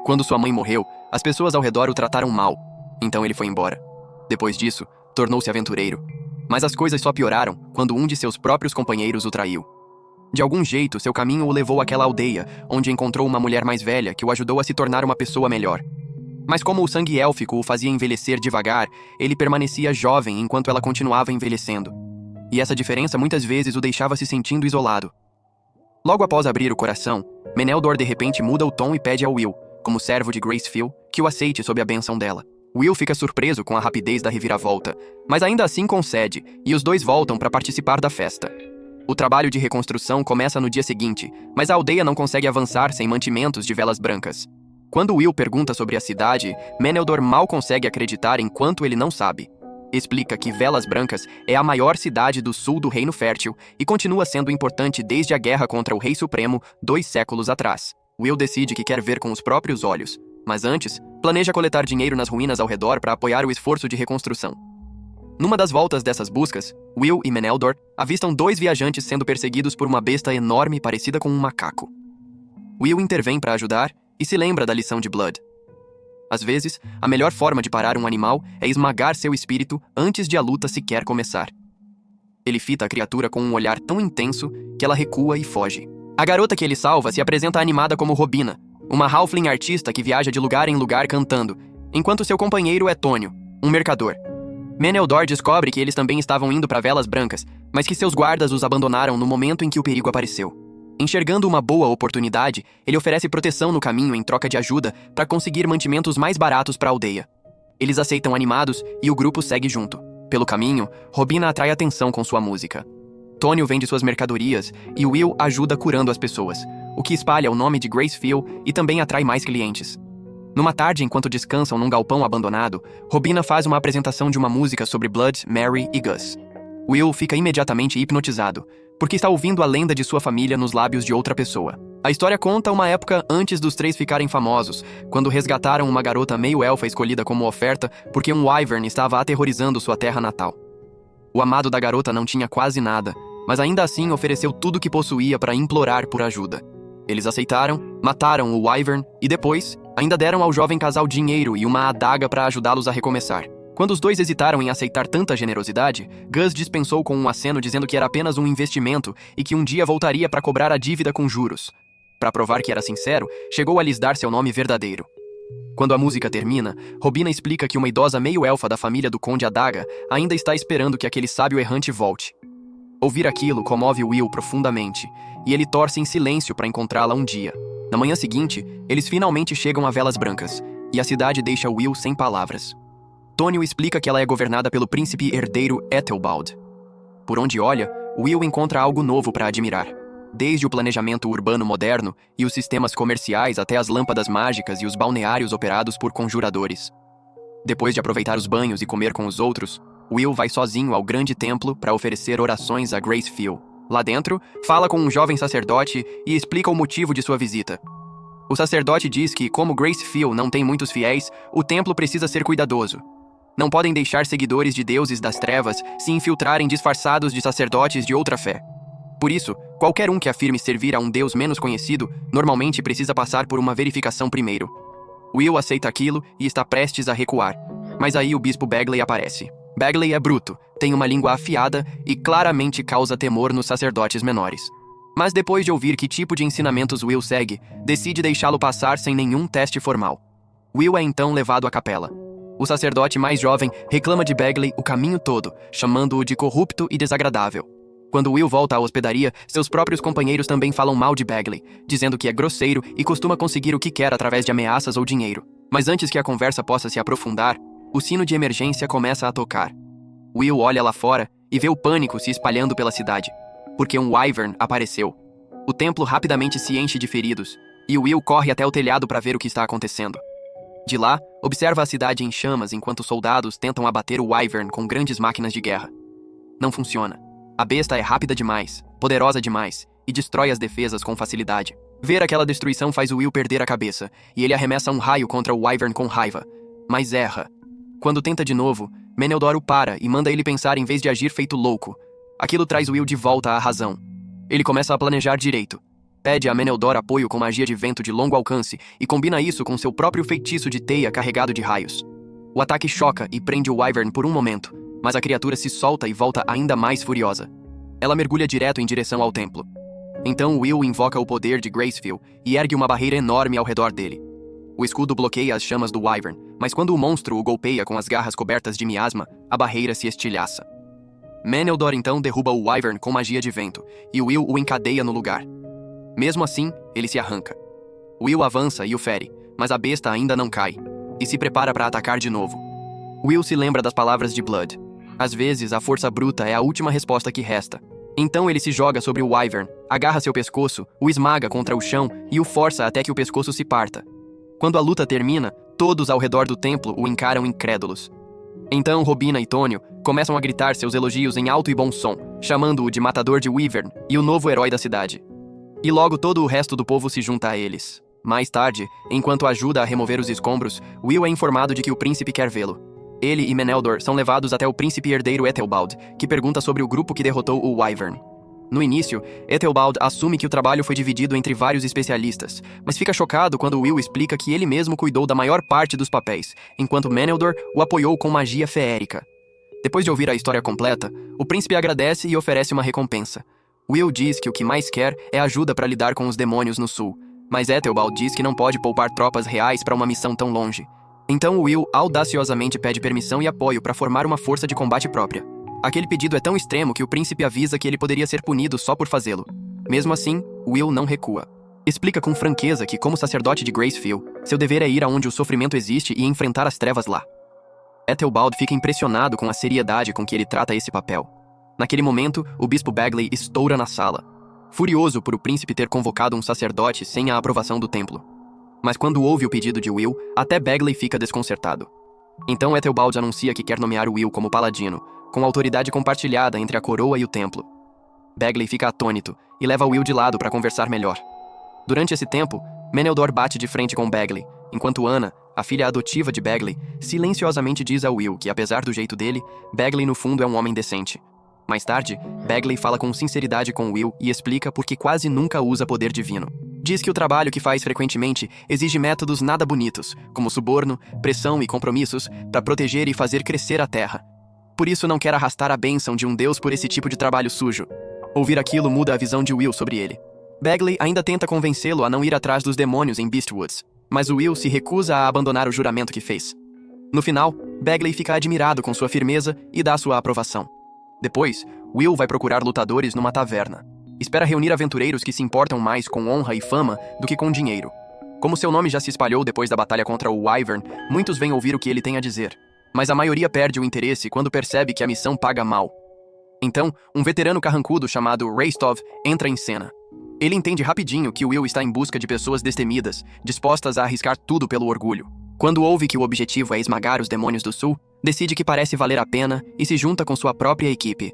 S1: Quando sua mãe morreu, as pessoas ao redor o trataram mal, então ele foi embora. Depois disso, tornou-se aventureiro. Mas as coisas só pioraram quando um de seus próprios companheiros o traiu. De algum jeito, seu caminho o levou àquela aldeia, onde encontrou uma mulher mais velha que o ajudou a se tornar uma pessoa melhor. Mas como o sangue élfico o fazia envelhecer devagar, ele permanecia jovem enquanto ela continuava envelhecendo. E essa diferença muitas vezes o deixava se sentindo isolado. Logo após abrir o coração, Meneldor de repente muda o tom e pede a Will, como servo de Grace Fiel, que o aceite sob a bênção dela. Will fica surpreso com a rapidez da reviravolta, mas ainda assim concede, e os dois voltam para participar da festa. O trabalho de reconstrução começa no dia seguinte, mas a aldeia não consegue avançar sem mantimentos de velas brancas. Quando Will pergunta sobre a cidade, Meneldor mal consegue acreditar enquanto ele não sabe. Explica que Velas Brancas é a maior cidade do sul do Reino Fértil e continua sendo importante desde a guerra contra o Rei Supremo 2 séculos atrás. Will decide que quer ver com os próprios olhos, mas antes, planeja coletar dinheiro nas ruínas ao redor para apoiar o esforço de reconstrução. Numa das voltas dessas buscas, Will e Meneldor avistam 2 viajantes sendo perseguidos por uma besta enorme parecida com um macaco. Will intervém para ajudar e se lembra da lição de Blood. Às vezes, a melhor forma de parar um animal é esmagar seu espírito antes de a luta sequer começar. Ele fita a criatura com um olhar tão intenso que ela recua e foge. A garota que ele salva se apresenta animada como Robina, uma halfling artista que viaja de lugar em lugar cantando, enquanto seu companheiro é Tônio, um mercador. Meneldor descobre que eles também estavam indo para Velas Brancas, mas que seus guardas os abandonaram no momento em que o perigo apareceu. Enxergando uma boa oportunidade, ele oferece proteção no caminho em troca de ajuda para conseguir mantimentos mais baratos para a aldeia. Eles aceitam animados e o grupo segue junto. Pelo caminho, Robina atrai atenção com sua música. Tônio vende suas mercadorias e Will ajuda curando as pessoas, o que espalha o nome de Grace Fiel e também atrai mais clientes. Numa tarde, enquanto descansam num galpão abandonado, Robina faz uma apresentação de uma música sobre Blood, Mary e Gus. Will fica imediatamente hipnotizado, porque está ouvindo a lenda de sua família nos lábios de outra pessoa. A história conta uma época antes dos 3 ficarem famosos, quando resgataram uma garota meio-elfa escolhida como oferta porque um wyvern estava aterrorizando sua terra natal. O amado da garota não tinha quase nada, mas ainda assim ofereceu tudo que possuía para implorar por ajuda. Eles aceitaram, mataram o wyvern e depois, ainda deram ao jovem casal dinheiro e uma adaga para ajudá-los a recomeçar. Quando os dois hesitaram em aceitar tanta generosidade, Gus dispensou com um aceno dizendo que era apenas um investimento e que um dia voltaria para cobrar a dívida com juros. Para provar que era sincero, chegou a lhes dar seu nome verdadeiro. Quando a música termina, Robina explica que uma idosa meio-elfa da família do Conde Adaga ainda está esperando que aquele sábio errante volte. Ouvir aquilo comove Will profundamente, e ele torce em silêncio para encontrá-la um dia. Na manhã seguinte, eles finalmente chegam a Velas Brancas, e a cidade deixa Will sem palavras. Tônio explica que ela é governada pelo príncipe herdeiro Ethelbald. Por onde olha, Will encontra algo novo para admirar. Desde o planejamento urbano moderno e os sistemas comerciais até as lâmpadas mágicas e os balneários operados por conjuradores. Depois de aproveitar os banhos e comer com os outros, Will vai sozinho ao grande templo para oferecer orações a Grace Fiel. Lá dentro, fala com um jovem sacerdote e explica o motivo de sua visita. O sacerdote diz que, como Grace Fiel não tem muitos fiéis, o templo precisa ser cuidadoso. Não podem deixar seguidores de deuses das trevas se infiltrarem disfarçados de sacerdotes de outra fé. Por isso, qualquer um que afirme servir a um deus menos conhecido, normalmente precisa passar por uma verificação primeiro. Will aceita aquilo e está prestes a recuar, mas aí o bispo Bagley aparece. Bagley é bruto, tem uma língua afiada e claramente causa temor nos sacerdotes menores. Mas depois de ouvir que tipo de ensinamentos Will segue, decide deixá-lo passar sem nenhum teste formal. Will é então levado à capela. O sacerdote mais jovem reclama de Bagley o caminho todo, chamando-o de corrupto e desagradável. Quando Will volta à hospedaria, seus próprios companheiros também falam mal de Bagley, dizendo que é grosseiro e costuma conseguir o que quer através de ameaças ou dinheiro. Mas antes que a conversa possa se aprofundar, o sino de emergência começa a tocar. Will olha lá fora e vê o pânico se espalhando pela cidade, porque um Wyvern apareceu. O templo rapidamente se enche de feridos, e Will corre até o telhado para ver o que está acontecendo. De lá, observa a cidade em chamas enquanto soldados tentam abater o Wyvern com grandes máquinas de guerra. Não funciona. A besta é rápida demais, poderosa demais, e destrói as defesas com facilidade. Ver aquela destruição faz o Will perder a cabeça, e ele arremessa um raio contra o Wyvern com raiva, mas erra. Quando tenta de novo, Meneldor o para e manda ele pensar em vez de agir feito louco. Aquilo traz Will de volta à razão. Ele começa a planejar direito. Pede a Meneldor apoio com magia de vento de longo alcance e combina isso com seu próprio feitiço de teia carregado de raios. O ataque choca e prende o Wyvern por um momento, mas a criatura se solta e volta ainda mais furiosa. Ela mergulha direto em direção ao templo. Então Will invoca o poder de Graceful e ergue uma barreira enorme ao redor dele. O escudo bloqueia as chamas do Wyvern, mas quando o monstro o golpeia com as garras cobertas de miasma, a barreira se estilhaça. Meneldor então derruba o Wyvern com magia de vento, e Will o encadeia no lugar. Mesmo assim, ele se arranca. Will avança e o fere, mas a besta ainda não cai, e se prepara para atacar de novo. Will se lembra das palavras de Blood. Às vezes, a força bruta é a última resposta que resta. Então ele se joga sobre o Wyvern, agarra seu pescoço, o esmaga contra o chão e o força até que o pescoço se parta. Quando a luta termina, todos ao redor do templo o encaram incrédulos. Então Robina e Tônio começam a gritar seus elogios em alto e bom som, chamando-o de matador de Wyvern e o novo herói da cidade. E logo todo o resto do povo se junta a eles. Mais tarde, enquanto ajuda a remover os escombros, Will é informado de que o príncipe quer vê-lo. Ele e Meneldor são levados até o príncipe herdeiro Ethelbald, que pergunta sobre o grupo que derrotou o Wyvern. No início, Ethelbald assume que o trabalho foi dividido entre vários especialistas, mas fica chocado quando Will explica que ele mesmo cuidou da maior parte dos papéis, enquanto Meneldor o apoiou com magia feérica. Depois de ouvir a história completa, o príncipe agradece e oferece uma recompensa. Will diz que o que mais quer é ajuda para lidar com os demônios no sul, mas Ethelbald diz que não pode poupar tropas reais para uma missão tão longe. Então Will audaciosamente pede permissão e apoio para formar uma força de combate própria. Aquele pedido é tão extremo que o príncipe avisa que ele poderia ser punido só por fazê-lo. Mesmo assim, Will não recua. Explica com franqueza que, como sacerdote de Graceful, seu dever é ir aonde o sofrimento existe e enfrentar as trevas lá. Ethelbald fica impressionado com a seriedade com que ele trata esse papel. Naquele momento, o bispo Bagley estoura na sala, furioso por o príncipe ter convocado um sacerdote sem a aprovação do templo. Mas quando ouve o pedido de Will, até Bagley fica desconcertado. Então Ethelbald anuncia que quer nomear Will como paladino, com autoridade compartilhada entre a coroa e o templo. Bagley fica atônito e leva Will de lado para conversar melhor. Durante esse tempo, Meneldor bate de frente com Bagley, enquanto Anna, a filha adotiva de Bagley, silenciosamente diz a Will que, apesar do jeito dele, Bagley no fundo é um homem decente. Mais tarde, Bagley fala com sinceridade com Will e explica por que quase nunca usa poder divino. Diz que o trabalho que faz frequentemente exige métodos nada bonitos, como suborno, pressão e compromissos, para proteger e fazer crescer a terra. Por isso não quer arrastar a bênção de um deus por esse tipo de trabalho sujo. Ouvir aquilo muda a visão de Will sobre ele. Bagley ainda tenta convencê-lo a não ir atrás dos demônios em Beastwoods, mas Will se recusa a abandonar o juramento que fez. No final, Bagley fica admirado com sua firmeza e dá sua aprovação. Depois, Will vai procurar lutadores numa taverna. Espera reunir aventureiros que se importam mais com honra e fama do que com dinheiro. Como seu nome já se espalhou depois da batalha contra o Wyvern, muitos vêm ouvir o que ele tem a dizer. Mas a maioria perde o interesse quando percebe que a missão paga mal. Então, um veterano carrancudo chamado Rastov entra em cena. Ele entende rapidinho que Will está em busca de pessoas destemidas, dispostas a arriscar tudo pelo orgulho. Quando ouve que o objetivo é esmagar os demônios do sul, decide que parece valer a pena e se junta com sua própria equipe.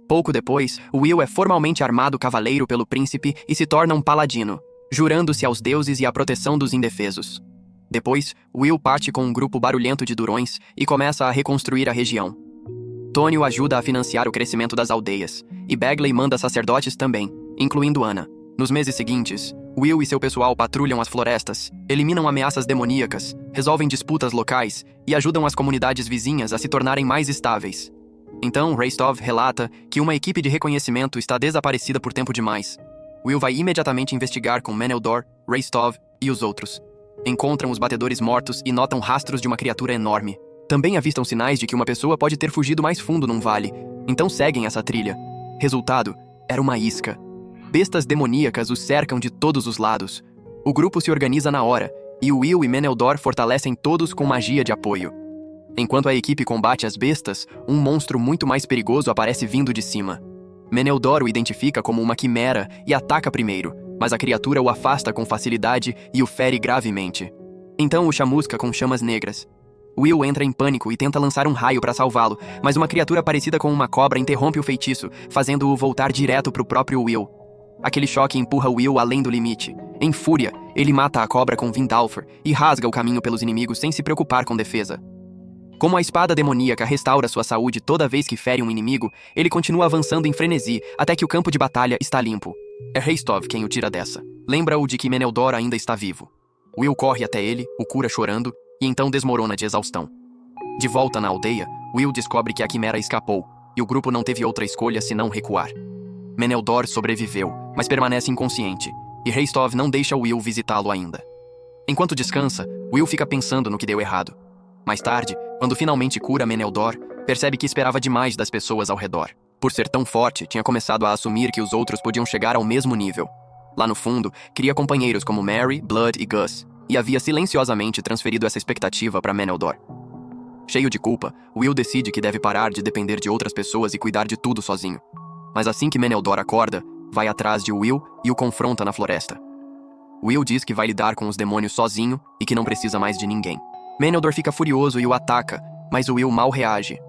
S1: Pouco depois, Will é formalmente armado cavaleiro pelo príncipe e se torna um paladino, jurando-se aos deuses e à proteção dos indefesos. Depois, Will parte com um grupo barulhento de durões e começa a reconstruir a região. Tônio ajuda a financiar o crescimento das aldeias, e Bagley manda sacerdotes também, incluindo Anna. Nos meses seguintes, Will e seu pessoal patrulham as florestas, eliminam ameaças demoníacas, resolvem disputas locais e ajudam as comunidades vizinhas a se tornarem mais estáveis. Então, Rastov relata que uma equipe de reconhecimento está desaparecida por tempo demais. Will vai imediatamente investigar com Meneldor, Rastov e os outros. Encontram os batedores mortos e notam rastros de uma criatura enorme. Também avistam sinais de que uma pessoa pode ter fugido mais fundo num vale, então seguem essa trilha. Resultado, era uma isca. Bestas demoníacas os cercam de todos os lados. O grupo se organiza na hora, e Will e Meneldor fortalecem todos com magia de apoio. Enquanto a equipe combate as bestas, um monstro muito mais perigoso aparece vindo de cima. Meneldor o identifica como uma quimera e ataca primeiro, mas a criatura o afasta com facilidade e o fere gravemente. Então o chamusca com chamas negras. Will entra em pânico e tenta lançar um raio para salvá-lo, mas uma criatura parecida com uma cobra interrompe o feitiço, fazendo-o voltar direto para o próprio Will. Aquele choque empurra Will além do limite. Em fúria, ele mata a cobra com Vindalfur e rasga o caminho pelos inimigos sem se preocupar com defesa. Como a espada demoníaca restaura sua saúde toda vez que fere um inimigo, ele continua avançando em frenesi até que o campo de batalha está limpo. É Rastov quem o tira dessa. Lembra-o de que Meneldor ainda está vivo. Will corre até ele, o cura chorando, e então desmorona de exaustão. De volta na aldeia, Will descobre que a quimera escapou, e o grupo não teve outra escolha senão recuar. Meneldor sobreviveu, mas permanece inconsciente, e Rastov não deixa Will visitá-lo ainda. Enquanto descansa, Will fica pensando no que deu errado. Mais tarde, quando finalmente cura Meneldor, percebe que esperava demais das pessoas ao redor. Por ser tão forte, tinha começado a assumir que os outros podiam chegar ao mesmo nível. Lá no fundo, queria companheiros como Mary, Blood e Gus, e havia silenciosamente transferido essa expectativa para Meneldor. Cheio de culpa, Will decide que deve parar de depender de outras pessoas e cuidar de tudo sozinho. Mas assim que Meneldor acorda, vai atrás de Will e o confronta na floresta. Will diz que vai lidar com os demônios sozinho e que não precisa mais de ninguém. Meneldor fica furioso e o ataca, mas Will mal reage.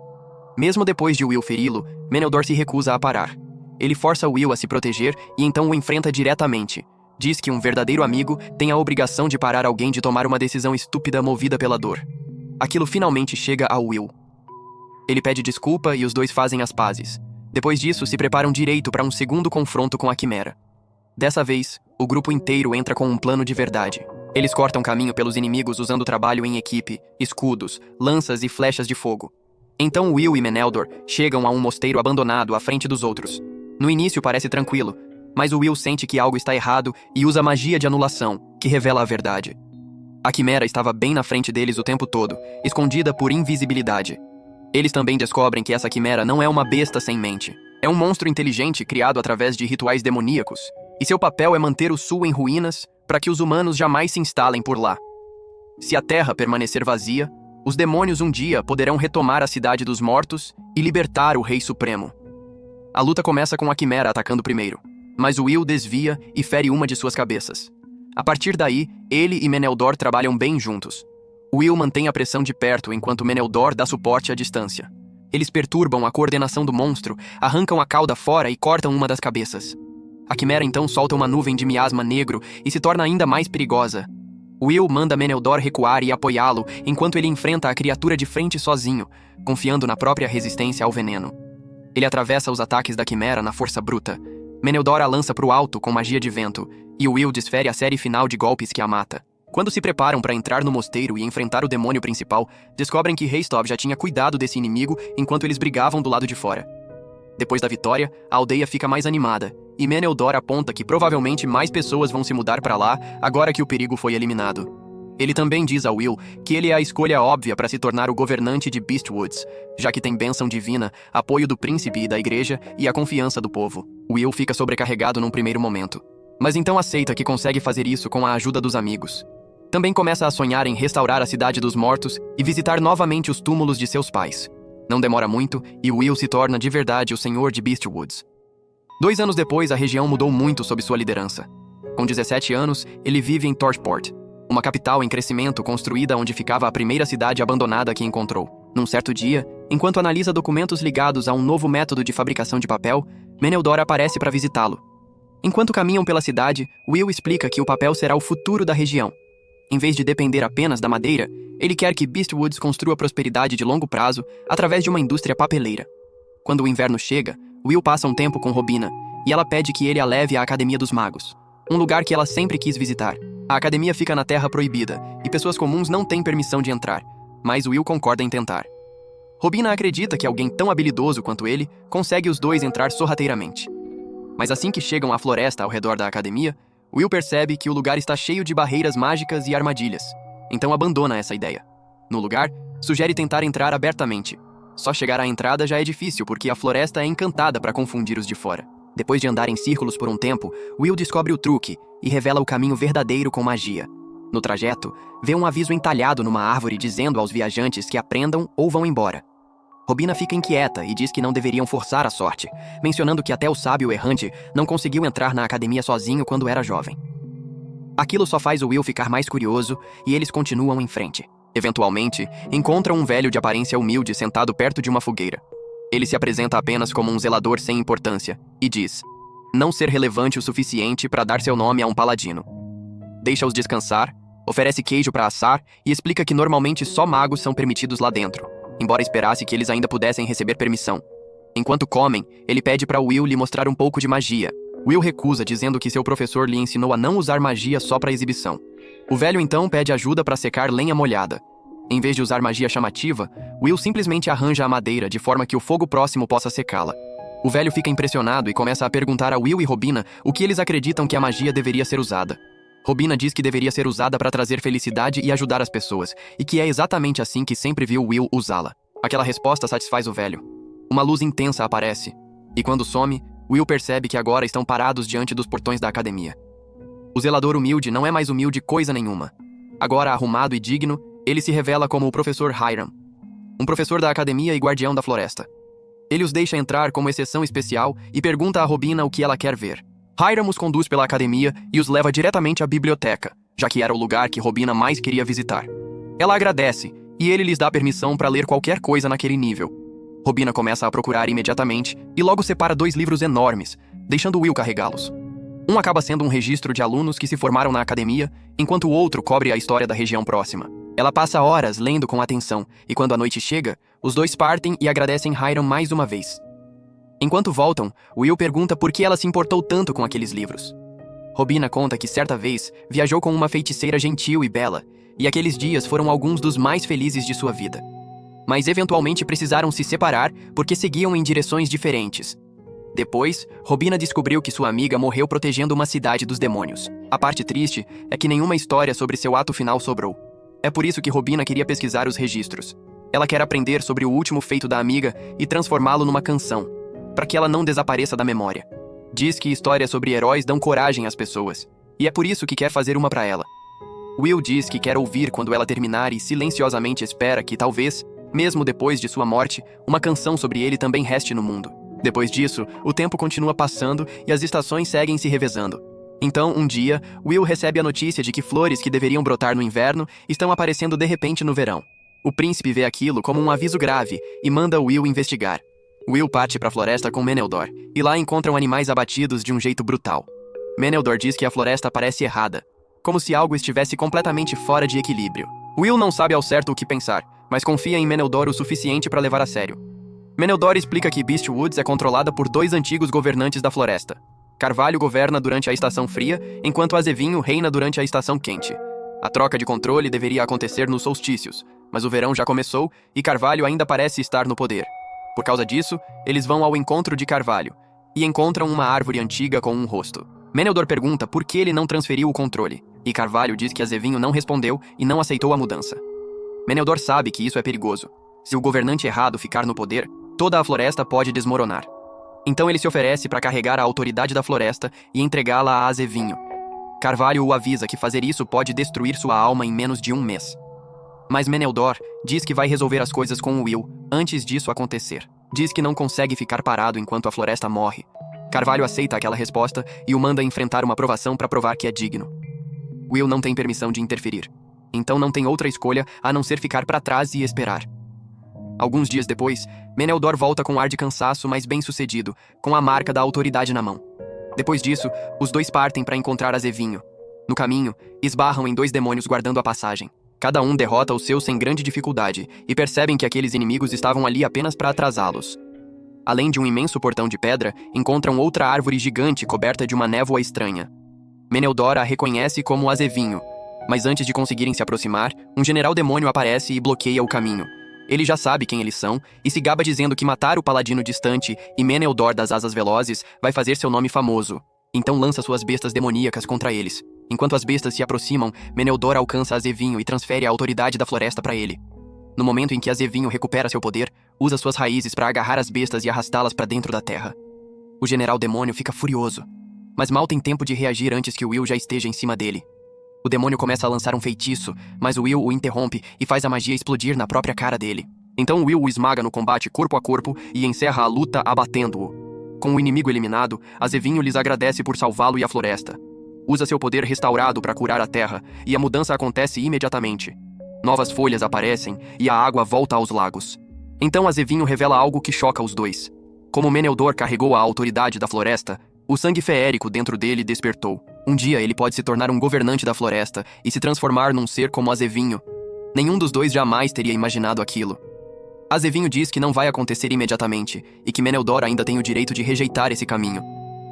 S1: Mesmo depois de Will feri-lo, Meneldor se recusa a parar. Ele força Will a se proteger e então o enfrenta diretamente. Diz que um verdadeiro amigo tem a obrigação de parar alguém de tomar uma decisão estúpida movida pela dor. Aquilo finalmente chega a Will. Ele pede desculpa e os dois fazem as pazes. Depois disso, se preparam direito para um segundo confronto com a quimera. Dessa vez, o grupo inteiro entra com um plano de verdade. Eles cortam caminho pelos inimigos usando trabalho em equipe, escudos, lanças e flechas de fogo. Então Will e Meneldor chegam a um mosteiro abandonado à frente dos outros. No início parece tranquilo, mas o Will sente que algo está errado e usa magia de anulação, que revela a verdade. A quimera estava bem na frente deles o tempo todo, escondida por invisibilidade. Eles também descobrem que essa quimera não é uma besta sem mente. É um monstro inteligente criado através de rituais demoníacos, e seu papel é manter o sul em ruínas para que os humanos jamais se instalem por lá. Se a terra permanecer vazia, os demônios um dia poderão retomar a cidade dos mortos e libertar o Rei Supremo. A luta começa com a quimera atacando primeiro, mas Will desvia e fere uma de suas cabeças. A partir daí, ele e Meneldor trabalham bem juntos. Will mantém a pressão de perto enquanto Meneldor dá suporte à distância. Eles perturbam a coordenação do monstro, arrancam a cauda fora e cortam uma das cabeças. A quimera então solta uma nuvem de miasma negro e se torna ainda mais perigosa. Will manda Meneldor recuar e apoiá-lo enquanto ele enfrenta a criatura de frente sozinho, confiando na própria resistência ao veneno. Ele atravessa os ataques da quimera na força bruta. Meneldor a lança para o alto com magia de vento, e Will desfere a série final de golpes que a mata. Quando se preparam para entrar no mosteiro e enfrentar o demônio principal, descobrem que Rastov já tinha cuidado desse inimigo enquanto eles brigavam do lado de fora. Depois da vitória, a aldeia fica mais animada, e Meneldor aponta que provavelmente mais pessoas vão se mudar para lá agora que o perigo foi eliminado. Ele também diz a Will que ele é a escolha óbvia para se tornar o governante de Beastwoods, já que tem bênção divina, apoio do príncipe e da igreja e a confiança do povo. Will fica sobrecarregado num primeiro momento, mas então aceita que consegue fazer isso com a ajuda dos amigos. Também começa a sonhar em restaurar a cidade dos mortos e visitar novamente os túmulos de seus pais. Não demora muito e Will se torna de verdade o senhor de Beastwoods. 2 anos depois, a região mudou muito sob sua liderança. Com 17 anos, ele vive em Torchport, uma capital em crescimento construída onde ficava a primeira cidade abandonada que encontrou. Num certo dia, enquanto analisa documentos ligados a um novo método de fabricação de papel, Meneldor aparece para visitá-lo. Enquanto caminham pela cidade, Will explica que o papel será o futuro da região. Em vez de depender apenas da madeira, ele quer que Beastwoods construa prosperidade de longo prazo através de uma indústria papeleira. Quando o inverno chega, Will passa um tempo com Robina, e ela pede que ele a leve à Academia dos Magos, um lugar que ela sempre quis visitar. A academia fica na Terra Proibida, e pessoas comuns não têm permissão de entrar, mas Will concorda em tentar. Robina acredita que alguém tão habilidoso quanto ele consegue os dois entrar sorrateiramente. Mas assim que chegam à floresta ao redor da academia, Will percebe que o lugar está cheio de barreiras mágicas e armadilhas. Então abandona essa ideia. No lugar, sugere tentar entrar abertamente. Só chegar à entrada já é difícil porque a floresta é encantada para confundir os de fora. Depois de andar em círculos por um tempo, Will descobre o truque e revela o caminho verdadeiro com magia. No trajeto, vê um aviso entalhado numa árvore dizendo aos viajantes que aprendam ou vão embora. Robina fica inquieta e diz que não deveriam forçar a sorte, mencionando que até o sábio errante não conseguiu entrar na academia sozinho quando era jovem. Aquilo só faz o Will ficar mais curioso e eles continuam em frente. Eventualmente, encontram um velho de aparência humilde sentado perto de uma fogueira. Ele se apresenta apenas como um zelador sem importância e diz não ser relevante o suficiente para dar seu nome a um paladino. Deixa-os descansar, oferece queijo para assar e explica que normalmente só magos são permitidos lá dentro, embora esperasse que eles ainda pudessem receber permissão. Enquanto comem, ele pede para Will lhe mostrar um pouco de magia. Will recusa, dizendo que seu professor lhe ensinou a não usar magia só para exibição. O velho então pede ajuda para secar lenha molhada. Em vez de usar magia chamativa, Will simplesmente arranja a madeira de forma que o fogo próximo possa secá-la. O velho fica impressionado e começa a perguntar a Will e Robina o que eles acreditam que a magia deveria ser usada. Robina diz que deveria ser usada para trazer felicidade e ajudar as pessoas, e que é exatamente assim que sempre viu Will usá-la. Aquela resposta satisfaz o velho. Uma luz intensa aparece, e quando some, Will percebe que agora estão parados diante dos portões da academia. O zelador humilde não é mais humilde coisa nenhuma. Agora arrumado e digno, ele se revela como o professor Hiram, um professor da academia e guardião da floresta. Ele os deixa entrar como exceção especial e pergunta a Robina o que ela quer ver. Hiram os conduz pela academia e os leva diretamente à biblioteca, já que era o lugar que Robina mais queria visitar. Ela agradece, e ele lhes dá permissão para ler qualquer coisa naquele nível. Robina começa a procurar imediatamente e logo separa 2 livros enormes, deixando Will carregá-los. Um acaba sendo um registro de alunos que se formaram na academia, enquanto o outro cobre a história da região próxima. Ela passa horas lendo com atenção, e quando a noite chega, os 2 partem e agradecem Hiram mais uma vez. Enquanto voltam, Will pergunta por que ela se importou tanto com aqueles livros. Robina conta que certa vez viajou com uma feiticeira gentil e bela, e aqueles dias foram alguns dos mais felizes de sua vida. Mas eventualmente precisaram se separar porque seguiam em direções diferentes. Depois, Robina descobriu que sua amiga morreu protegendo uma cidade dos demônios. A parte triste é que nenhuma história sobre seu ato final sobrou. É por isso que Robina queria pesquisar os registros. Ela quer aprender sobre o último feito da amiga e transformá-lo numa canção, para que ela não desapareça da memória. Diz que histórias sobre heróis dão coragem às pessoas, e é por isso que quer fazer uma para ela. Will diz que quer ouvir quando ela terminar e silenciosamente espera que, talvez, mesmo depois de sua morte, uma canção sobre ele também reste no mundo. Depois disso, o tempo continua passando e as estações seguem se revezando. Então, um dia, Will recebe a notícia de que flores que deveriam brotar no inverno estão aparecendo de repente no verão. O príncipe vê aquilo como um aviso grave e manda Will investigar. Will parte para a floresta com Meneldor, e lá encontram animais abatidos de um jeito brutal. Meneldor diz que a floresta parece errada, como se algo estivesse completamente fora de equilíbrio. Will não sabe ao certo o que pensar, mas confia em Meneldor o suficiente para levar a sério. Meneldor explica que Beastwoods é controlada por 2 antigos governantes da floresta. Carvalho governa durante a estação fria, enquanto Azevinho reina durante a estação quente. A troca de controle deveria acontecer nos solstícios, mas o verão já começou e Carvalho ainda parece estar no poder. Por causa disso, eles vão ao encontro de Carvalho e encontram uma árvore antiga com um rosto. Meneldor pergunta por que ele não transferiu o controle, e Carvalho diz que Azevinho não respondeu e não aceitou a mudança. Meneldor sabe que isso é perigoso. Se o governante errado ficar no poder, toda a floresta pode desmoronar. Então ele se oferece para carregar a autoridade da floresta e entregá-la a Azevinho. Carvalho o avisa que fazer isso pode destruir sua alma em menos de 1 mês. Mas Meneldor diz que vai resolver as coisas com Will antes disso acontecer. Diz que não consegue ficar parado enquanto a floresta morre. Carvalho aceita aquela resposta e o manda enfrentar uma provação para provar que é digno. Will não tem permissão de interferir, então não tem outra escolha a não ser ficar para trás e esperar. Alguns dias depois, Meneldor volta com ar de cansaço, mas bem-sucedido, com a marca da autoridade na mão. Depois disso, os 2 partem para encontrar Azevinho. No caminho, esbarram em 2 demônios guardando a passagem. Cada um derrota os seus sem grande dificuldade e percebem que aqueles inimigos estavam ali apenas para atrasá-los. Além de um imenso portão de pedra, encontram outra árvore gigante coberta de uma névoa estranha. Meneldor a reconhece como Azevinho, mas antes de conseguirem se aproximar, um general demônio aparece e bloqueia o caminho. Ele já sabe quem eles são e se gaba dizendo que matar o paladino distante e Meneldor das asas velozes vai fazer seu nome famoso. Então lança suas bestas demoníacas contra eles. Enquanto as bestas se aproximam, Meneldor alcança Azevinho e transfere a autoridade da floresta para ele. No momento em que Azevinho recupera seu poder, usa suas raízes para agarrar as bestas e arrastá-las para dentro da terra. O general demônio fica furioso, mas mal tem tempo de reagir antes que Will já esteja em cima dele. O demônio começa a lançar um feitiço, mas Will o interrompe e faz a magia explodir na própria cara dele. Então Will o esmaga no combate corpo a corpo e encerra a luta abatendo-o. Com o inimigo eliminado, Azevinho lhes agradece por salvá-lo e a floresta. Usa seu poder restaurado para curar a terra, e a mudança acontece imediatamente. Novas folhas aparecem e a água volta aos lagos. Então Azevinho revela algo que choca os dois. Como Meneldor carregou a autoridade da floresta, o sangue feérico dentro dele despertou. Um dia ele pode se tornar um governante da floresta e se transformar num ser como Azevinho. Nenhum dos dois jamais teria imaginado aquilo. Azevinho diz que não vai acontecer imediatamente e que Meneldor ainda tem o direito de rejeitar esse caminho,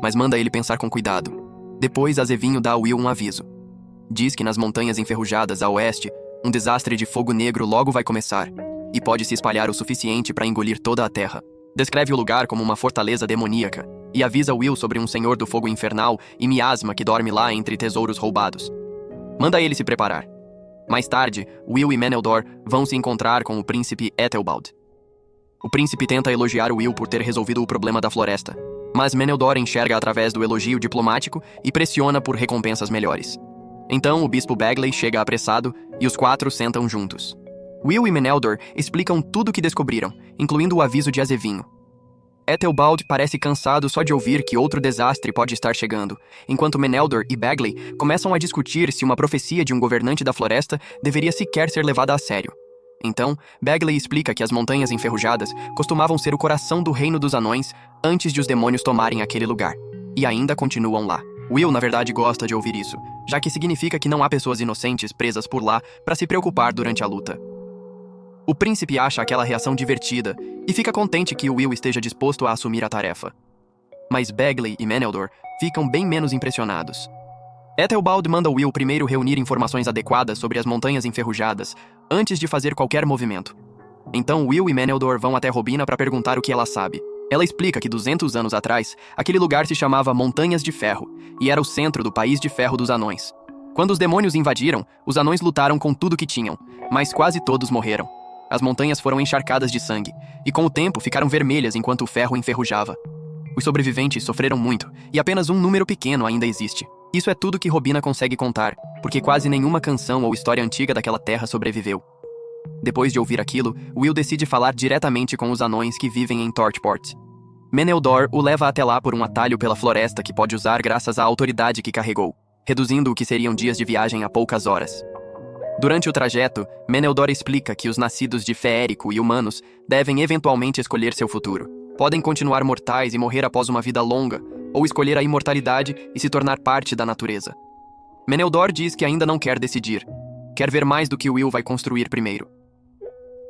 S1: mas manda ele pensar com cuidado. Depois Azevinho dá a Will um aviso. Diz que nas montanhas enferrujadas a oeste, um desastre de fogo negro logo vai começar e pode se espalhar o suficiente para engolir toda a terra. Descreve o lugar como uma fortaleza demoníaca e avisa Will sobre um senhor do fogo infernal e miasma que dorme lá entre tesouros roubados. Manda ele se preparar. Mais tarde, Will e Meneldor vão se encontrar com o príncipe Ethelbald. O príncipe tenta elogiar Will por ter resolvido o problema da floresta, mas Meneldor enxerga através do elogio diplomático e pressiona por recompensas melhores. Então o bispo Bagley chega apressado e os quatro sentam juntos. Will e Meneldor explicam tudo o que descobriram, incluindo o aviso de Azevinho. Ethelbald parece cansado só de ouvir que outro desastre pode estar chegando, enquanto Meneldor e Bagley começam a discutir se uma profecia de um governante da floresta deveria sequer ser levada a sério. Então, Bagley explica que as montanhas enferrujadas costumavam ser o coração do reino dos anões antes de os demônios tomarem aquele lugar, e ainda continuam lá. Will, na verdade, gosta de ouvir isso, já que significa que não há pessoas inocentes presas por lá para se preocupar durante a luta. O príncipe acha aquela reação divertida e fica contente que Will esteja disposto a assumir a tarefa. Mas Bagley e Meneldor ficam bem menos impressionados. Ethelbald manda Will primeiro reunir informações adequadas sobre as montanhas enferrujadas antes de fazer qualquer movimento. Então Will e Meneldor vão até Robina para perguntar o que ela sabe. Ela explica que 200 anos atrás, aquele lugar se chamava Montanhas de Ferro e era o centro do País de Ferro dos Anões. Quando os demônios invadiram, os anões lutaram com tudo que tinham, mas quase todos morreram. As montanhas foram encharcadas de sangue, e com o tempo ficaram vermelhas enquanto o ferro enferrujava. Os sobreviventes sofreram muito, e apenas um número pequeno ainda existe. Isso é tudo que Robina consegue contar, porque quase nenhuma canção ou história antiga daquela terra sobreviveu. Depois de ouvir aquilo, Will decide falar diretamente com os anões que vivem em Torchport. Meneldor o leva até lá por um atalho pela floresta que pode usar graças à autoridade que carregou, reduzindo o que seriam dias de viagem a poucas horas. Durante o trajeto, Meneldor explica que os nascidos de feérico e humanos devem eventualmente escolher seu futuro. Podem continuar mortais e morrer após uma vida longa, ou escolher a imortalidade e se tornar parte da natureza. Meneldor diz que ainda não quer decidir. Quer ver mais do que Will vai construir primeiro.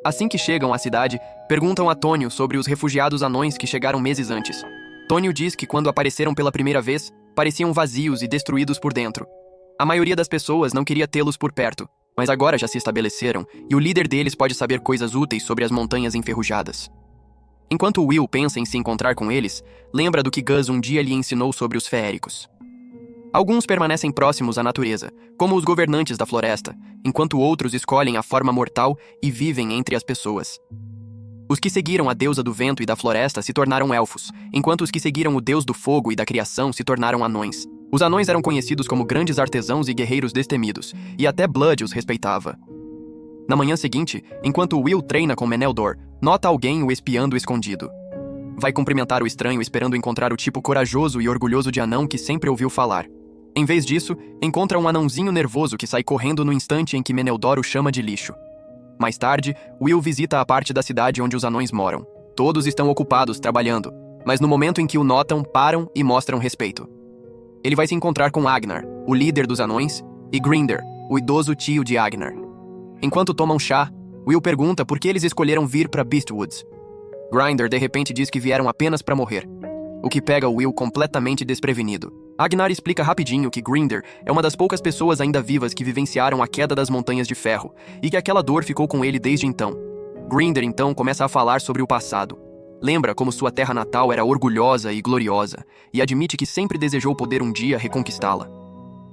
S1: Assim que chegam à cidade, perguntam a Tônio sobre os refugiados anões que chegaram meses antes. Tônio diz que quando apareceram pela primeira vez, pareciam vazios e destruídos por dentro. A maioria das pessoas não queria tê-los por perto, mas agora já se estabeleceram e o líder deles pode saber coisas úteis sobre as montanhas enferrujadas. Enquanto Will pensa em se encontrar com eles, lembra do que Gus um dia lhe ensinou sobre os feéricos. Alguns permanecem próximos à natureza, como os governantes da floresta, enquanto outros escolhem a forma mortal e vivem entre as pessoas. Os que seguiram a deusa do vento e da floresta se tornaram elfos, enquanto os que seguiram o deus do fogo e da criação se tornaram anões. Os anões eram conhecidos como grandes artesãos e guerreiros destemidos, e até Blood os respeitava. Na manhã seguinte, enquanto Will treina com Meneldor, nota alguém o espiando escondido. Vai cumprimentar o estranho esperando encontrar o tipo corajoso e orgulhoso de anão que sempre ouviu falar. Em vez disso, encontra um anãozinho nervoso que sai correndo no instante em que Meneldor o chama de lixo. Mais tarde, Will visita a parte da cidade onde os anões moram. Todos estão ocupados trabalhando, mas no momento em que o notam, param e mostram respeito. Ele vai se encontrar com Agnar, o líder dos anões, e Grinder, o idoso tio de Agnar. Enquanto tomam chá, Will pergunta por que eles escolheram vir para Beastwoods. Grinder de repente diz que vieram apenas para morrer, o que pega Will completamente desprevenido. Agnar explica rapidinho que Grinder é uma das poucas pessoas ainda vivas que vivenciaram a queda das Montanhas de Ferro, e que aquela dor ficou com ele desde então. Grinder então começa a falar sobre o passado. Lembra como sua terra natal era orgulhosa e gloriosa, e admite que sempre desejou poder um dia reconquistá-la.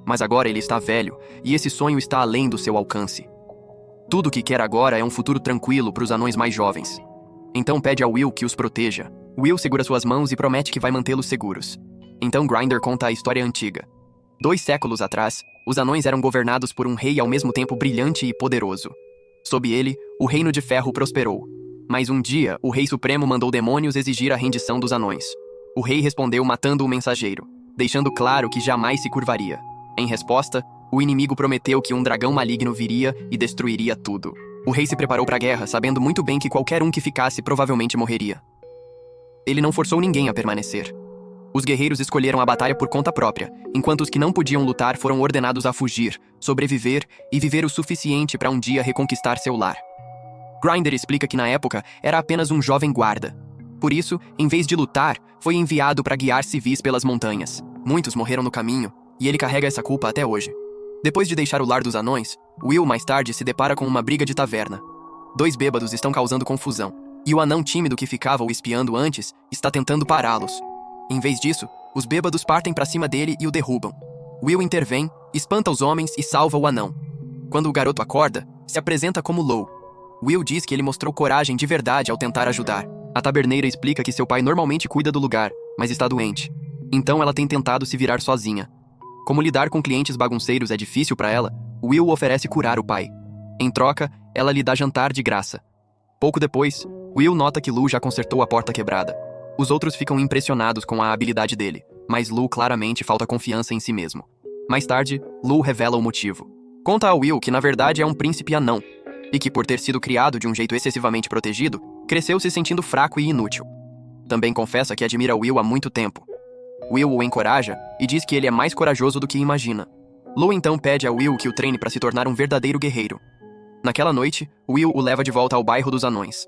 S1: Mas agora ele está velho, e esse sonho está além do seu alcance. Tudo o que quer agora é um futuro tranquilo para os anões mais jovens. Então pede a Will que os proteja. Will segura suas mãos e promete que vai mantê-los seguros. Então Grinder conta a história antiga. 2 séculos atrás, os anões eram governados por um rei ao mesmo tempo brilhante e poderoso. Sob ele, o Reino de Ferro prosperou. Mas um dia, o Rei Supremo mandou demônios exigir a rendição dos anões. O rei respondeu matando o mensageiro, deixando claro que jamais se curvaria. Em resposta, o inimigo prometeu que um dragão maligno viria e destruiria tudo. O rei se preparou para a guerra, sabendo muito bem que qualquer um que ficasse provavelmente morreria. Ele não forçou ninguém a permanecer. Os guerreiros escolheram a batalha por conta própria, enquanto os que não podiam lutar foram ordenados a fugir, sobreviver e viver o suficiente para um dia reconquistar seu lar. Grinder explica que na época era apenas um jovem guarda. Por isso, em vez de lutar, foi enviado para guiar civis pelas montanhas. Muitos morreram no caminho, e ele carrega essa culpa até hoje. Depois de deixar o lar dos anões, Will mais tarde se depara com uma briga de taverna. 2 bêbados estão causando confusão, e o anão tímido que ficava o espiando antes está tentando pará-los. Em vez disso, os bêbados partem para cima dele e o derrubam. Will intervém, espanta os homens e salva o anão. Quando o garoto acorda, se apresenta como Low. Will diz que ele mostrou coragem de verdade ao tentar ajudar. A taberneira explica que seu pai normalmente cuida do lugar, mas está doente. Então ela tem tentado se virar sozinha. Como lidar com clientes bagunceiros é difícil para ela, Will oferece curar o pai. Em troca, ela lhe dá jantar de graça. Pouco depois, Will nota que Lou já consertou a porta quebrada. Os outros ficam impressionados com a habilidade dele, mas Lou claramente falta confiança em si mesmo. Mais tarde, Lou revela o motivo. Conta a Will que na verdade é um príncipe anão, e que por ter sido criado de um jeito excessivamente protegido, cresceu se sentindo fraco e inútil. Também confessa que admira Will há muito tempo. Will o encoraja e diz que ele é mais corajoso do que imagina. Lou então pede a Will que o treine para se tornar um verdadeiro guerreiro. Naquela noite, Will o leva de volta ao bairro dos anões.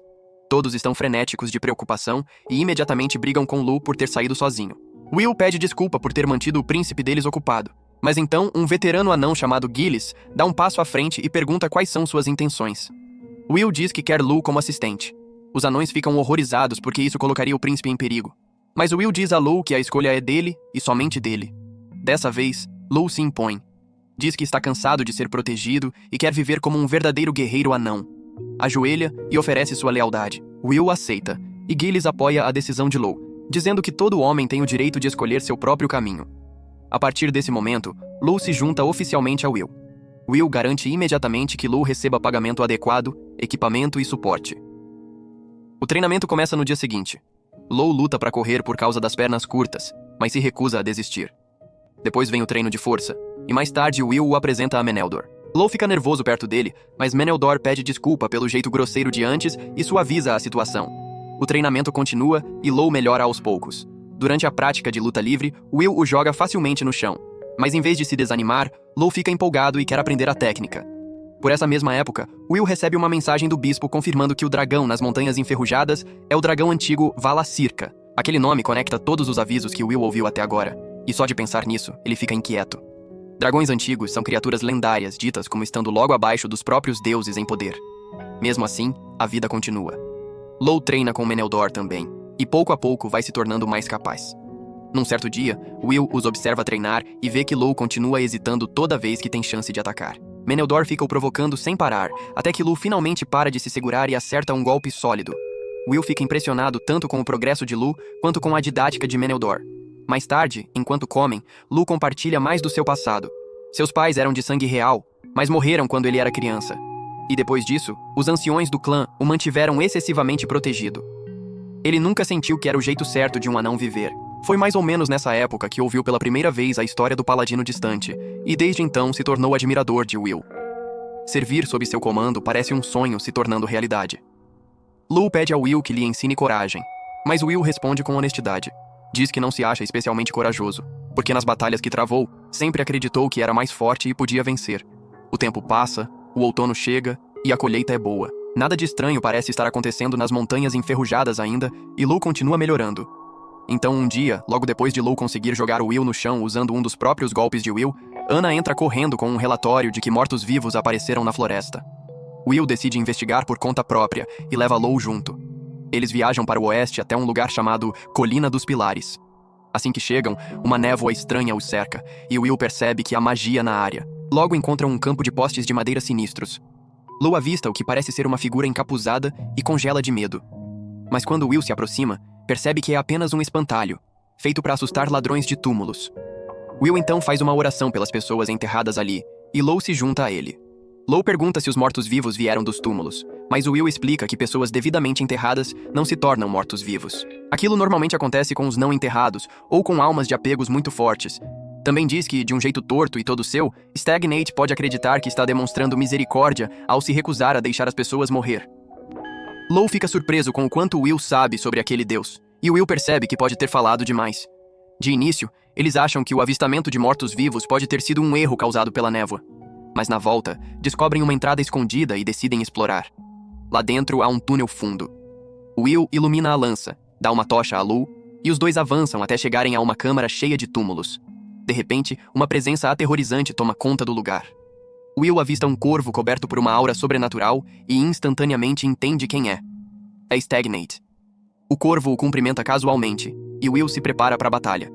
S1: Todos estão frenéticos de preocupação e imediatamente brigam com Lou por ter saído sozinho. Will pede desculpa por ter mantido o príncipe deles ocupado. Mas então, um veterano anão chamado Gillis dá um passo à frente e pergunta quais são suas intenções. Will diz que quer Lou como assistente. Os anões ficam horrorizados porque isso colocaria o príncipe em perigo. Mas Will diz a Lou que a escolha é dele e somente dele. Dessa vez, Lou se impõe. Diz que está cansado de ser protegido e quer viver como um verdadeiro guerreiro anão. Ajoelha e oferece sua lealdade. Will aceita, e Gillis apoia a decisão de Lou, dizendo que todo homem tem o direito de escolher seu próprio caminho. A partir desse momento, Lou se junta oficialmente a Will. Will garante imediatamente que Lou receba pagamento adequado, equipamento e suporte. O treinamento começa no dia seguinte. Lou luta para correr por causa das pernas curtas, mas se recusa a desistir. Depois vem o treino de força, e mais tarde Will o apresenta a Meneldor. Lou fica nervoso perto dele, mas Meneldor pede desculpa pelo jeito grosseiro de antes e suaviza a situação. O treinamento continua e Lou melhora aos poucos. Durante a prática de luta livre, Will o joga facilmente no chão. Mas em vez de se desanimar, Lou fica empolgado e quer aprender a técnica. Por essa mesma época, Will recebe uma mensagem do bispo confirmando que o dragão nas Montanhas Enferrujadas é o dragão antigo Vala Sirca. Aquele nome conecta todos os avisos que Will ouviu até agora, e só de pensar nisso, ele fica inquieto. Dragões antigos são criaturas lendárias ditas como estando logo abaixo dos próprios deuses em poder. Mesmo assim, a vida continua. Lou treina com Meneldor também, e pouco a pouco vai se tornando mais capaz. Num certo dia, Will os observa treinar e vê que Lou continua hesitando toda vez que tem chance de atacar. Meneldor fica o provocando sem parar, até que Lou finalmente para de se segurar e acerta um golpe sólido. Will fica impressionado tanto com o progresso de Lou quanto com a didática de Meneldor. Mais tarde, enquanto comem, Lou compartilha mais do seu passado. Seus pais eram de sangue real, mas morreram quando ele era criança. E depois disso, os anciões do clã o mantiveram excessivamente protegido. Ele nunca sentiu que era o jeito certo de um anão viver. Foi mais ou menos nessa época que ouviu pela primeira vez a história do Paladino Distante, e desde então se tornou admirador de Will. Servir sob seu comando parece um sonho se tornando realidade. Lou pede a Will que lhe ensine coragem, mas Will responde com honestidade. Diz que não se acha especialmente corajoso, porque nas batalhas que travou, sempre acreditou que era mais forte e podia vencer. O tempo passa, o outono chega e a colheita é boa. Nada de estranho parece estar acontecendo nas Montanhas Enferrujadas ainda, e Lou continua melhorando. Então um dia, logo depois de Lou conseguir jogar o Will no chão usando um dos próprios golpes de Will, Anna entra correndo com um relatório de que mortos-vivos apareceram na floresta. Will decide investigar por conta própria e leva Lou junto. Eles viajam para o oeste até um lugar chamado Colina dos Pilares. Assim que chegam, uma névoa estranha os cerca, e Will percebe que há magia na área. Logo encontram um campo de postes de madeira sinistros. Lou avista o que parece ser uma figura encapuzada e congela de medo. Mas quando Will se aproxima, percebe que é apenas um espantalho, feito para assustar ladrões de túmulos. Will então faz uma oração pelas pessoas enterradas ali, e Lou se junta a ele. Lou pergunta se os mortos-vivos vieram dos túmulos, mas Will explica que pessoas devidamente enterradas não se tornam mortos-vivos. Aquilo normalmente acontece com os não enterrados, ou com almas de apegos muito fortes. Também diz que, de um jeito torto e todo seu, Stagnate pode acreditar que está demonstrando misericórdia ao se recusar a deixar as pessoas morrer. Lou fica surpreso com o quanto Will sabe sobre aquele deus, e Will percebe que pode ter falado demais. De início, eles acham que o avistamento de mortos-vivos pode ter sido um erro causado pela névoa. Mas na volta, descobrem uma entrada escondida e decidem explorar. Lá dentro há um túnel fundo. Will ilumina a lança, dá uma tocha a Lou, e os dois avançam até chegarem a uma câmara cheia de túmulos. De repente, uma presença aterrorizante toma conta do lugar. Will avista um corvo coberto por uma aura sobrenatural e instantaneamente entende quem é. É Stagnate. O corvo o cumprimenta casualmente, e Will se prepara para a batalha.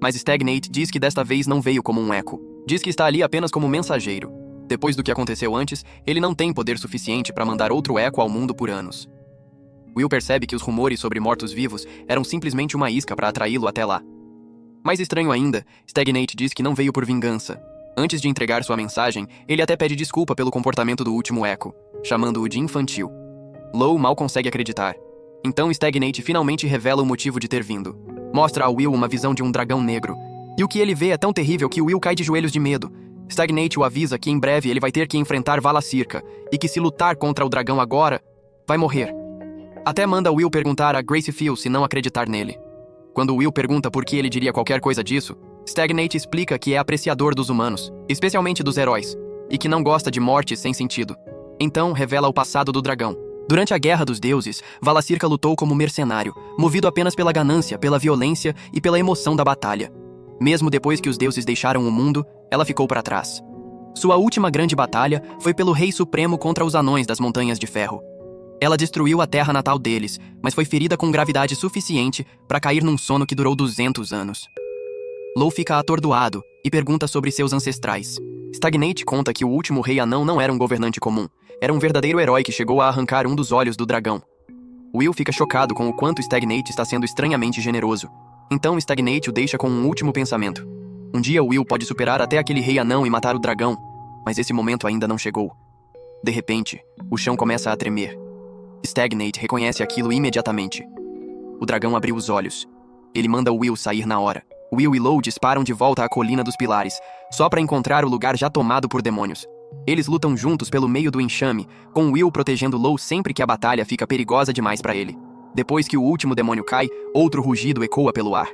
S1: Mas Stagnate diz que desta vez não veio como um eco. Diz que está ali apenas como mensageiro. Depois do que aconteceu antes, ele não tem poder suficiente para mandar outro eco ao mundo por anos. Will percebe que os rumores sobre mortos-vivos eram simplesmente uma isca para atraí-lo até lá. Mais estranho ainda, Stagnate diz que não veio por vingança. Antes de entregar sua mensagem, ele até pede desculpa pelo comportamento do último eco, chamando-o de infantil. Lou mal consegue acreditar. Então Stagnate finalmente revela o motivo de ter vindo. Mostra a Will uma visão de um dragão negro. E o que ele vê é tão terrível que Will cai de joelhos de medo. Stagnate o avisa que em breve ele vai ter que enfrentar Valacirca, e que se lutar contra o dragão agora, vai morrer. Até manda Will perguntar a Grace Fiel se não acreditar nele. Quando Will pergunta por que ele diria qualquer coisa disso, Stagnate explica que é apreciador dos humanos, especialmente dos heróis, e que não gosta de mortes sem sentido. Então revela o passado do dragão. Durante a Guerra dos Deuses, Valacirca lutou como mercenário, movido apenas pela ganância, pela violência e pela emoção da batalha. Mesmo depois que os deuses deixaram o mundo, ela ficou para trás. Sua última grande batalha foi pelo Rei Supremo contra os anões das Montanhas de Ferro. Ela destruiu a terra natal deles, mas foi ferida com gravidade suficiente para cair num sono que durou 200 anos. Lou fica atordoado e pergunta sobre seus ancestrais. Stagnate conta que o último rei anão não era um governante comum, era um verdadeiro herói que chegou a arrancar um dos olhos do dragão. Will fica chocado com o quanto Stagnate está sendo estranhamente generoso. Então Stagnate o deixa com um último pensamento. Um dia Will pode superar até aquele rei anão e matar o dragão, mas esse momento ainda não chegou. De repente, o chão começa a tremer. Stagnate reconhece aquilo imediatamente. O dragão abriu os olhos. Ele manda Will sair na hora. Will e Lou disparam de volta à Colina dos Pilares, só para encontrar o lugar já tomado por demônios. Eles lutam juntos pelo meio do enxame, com Will protegendo Lou sempre que a batalha fica perigosa demais para ele. Depois que o último demônio cai, outro rugido ecoa pelo ar.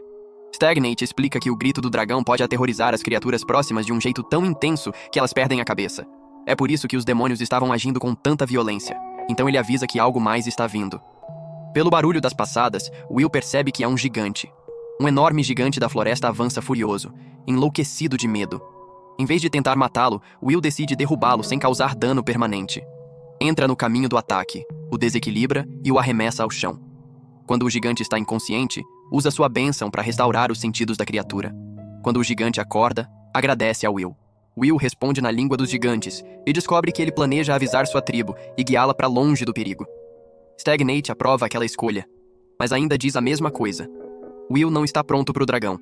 S1: Stagnate explica que o grito do dragão pode aterrorizar as criaturas próximas de um jeito tão intenso que elas perdem a cabeça. É por isso que os demônios estavam agindo com tanta violência. Então ele avisa que algo mais está vindo. Pelo barulho das passadas, Will percebe que é um gigante. Um enorme gigante da floresta avança furioso, enlouquecido de medo. Em vez de tentar matá-lo, Will decide derrubá-lo sem causar dano permanente. Entra no caminho do ataque, o desequilibra e o arremessa ao chão. Quando o gigante está inconsciente, usa sua bênção para restaurar os sentidos da criatura. Quando o gigante acorda, agradece a Will. Will responde na língua dos gigantes e descobre que ele planeja avisar sua tribo e guiá-la para longe do perigo. Stagnate aprova aquela escolha, mas ainda diz a mesma coisa. Will não está pronto para o dragão.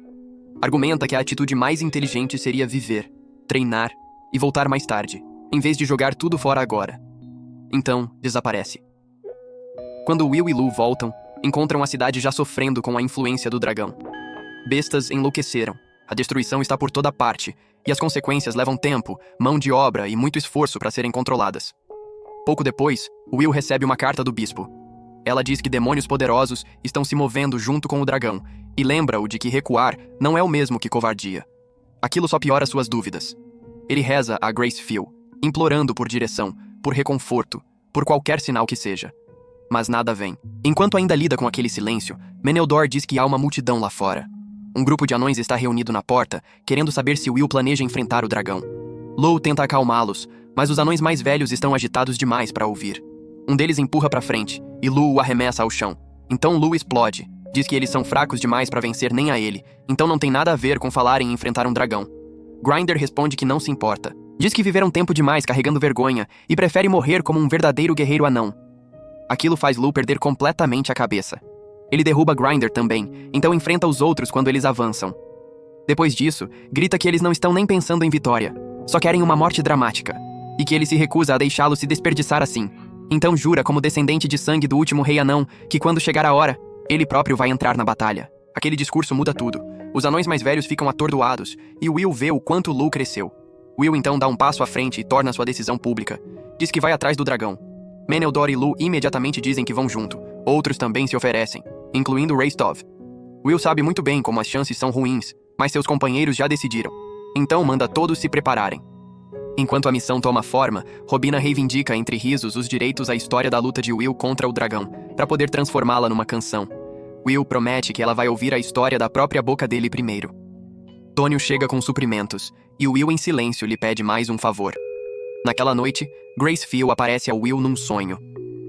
S1: Argumenta que a atitude mais inteligente seria viver, treinar e voltar mais tarde, em vez de jogar tudo fora agora. Então, desaparece. Quando Will e Lou voltam, encontram a cidade já sofrendo com a influência do dragão. Bestas enlouqueceram. A destruição está por toda parte, e as consequências levam tempo, mão de obra e muito esforço para serem controladas. Pouco depois, Will recebe uma carta do bispo. Ela diz que demônios poderosos estão se movendo junto com o dragão, e lembra-o de que recuar não é o mesmo que covardia. Aquilo só piora suas dúvidas. Ele reza a Grace Fiel, implorando por direção, por reconforto, por qualquer sinal que seja. Mas nada vem. Enquanto ainda lida com aquele silêncio, Meneldor diz que há uma multidão lá fora. Um grupo de anões está reunido na porta, querendo saber se Will planeja enfrentar o dragão. Lou tenta acalmá-los, Mas os anões mais velhos estão agitados demais para ouvir. Um deles empurra para frente, e Lu o arremessa ao chão. Então Lu explode. Diz que eles são fracos demais para vencer nem a ele, então não tem nada a ver com falar em enfrentar um dragão. Grinder responde que não se importa. Diz que viveram tempo demais carregando vergonha e prefere morrer como um verdadeiro guerreiro anão. Aquilo faz Lu perder completamente a cabeça. Ele derruba Grinder também, então enfrenta os outros quando eles avançam. Depois disso, grita que eles não estão nem pensando em vitória, só querem uma morte dramática, e que ele se recusa a deixá-lo se desperdiçar assim. Então jura, como descendente de sangue do último rei anão, que quando chegar a hora, ele próprio vai entrar na batalha. Aquele discurso muda tudo. Os anões mais velhos ficam atordoados, e Will vê o quanto Lu cresceu. Will então dá um passo à frente e torna sua decisão pública. Diz que vai atrás do dragão. Meneldor e Lu imediatamente dizem que vão junto. Outros também se oferecem, incluindo Rastov. Will sabe muito bem como as chances são ruins, mas seus companheiros já decidiram. Então manda todos se prepararem. Enquanto a missão toma forma, Robina reivindica entre risos os direitos à história da luta de Will contra o dragão, para poder transformá-la numa canção. Will promete que ela vai ouvir a história da própria boca dele primeiro. Tônio chega com suprimentos, e Will em silêncio lhe pede mais um favor. Naquela noite, Grace Fiel aparece a Will num sonho.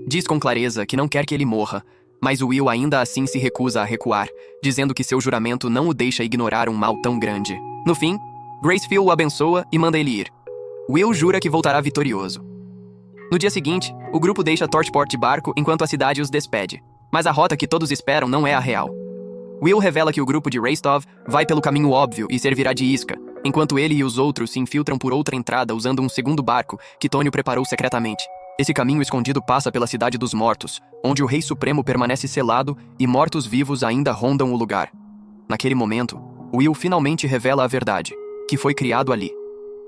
S1: Diz com clareza que não quer que ele morra, mas Will ainda assim se recusa a recuar, dizendo que seu juramento não o deixa ignorar um mal tão grande. No fim, Grace Fiel o abençoa e manda ele ir. Will jura que voltará vitorioso. No dia seguinte, o grupo deixa Torchport de barco enquanto a cidade os despede. Mas a rota que todos esperam não é a real. Will revela que o grupo de Rastov vai pelo caminho óbvio e servirá de isca, enquanto ele e os outros se infiltram por outra entrada usando um segundo barco que Tônio preparou secretamente. Esse caminho escondido passa pela Cidade dos Mortos, onde o Rei Supremo permanece selado e mortos-vivos ainda rondam o lugar. Naquele momento, Will finalmente revela a verdade, que foi criado ali.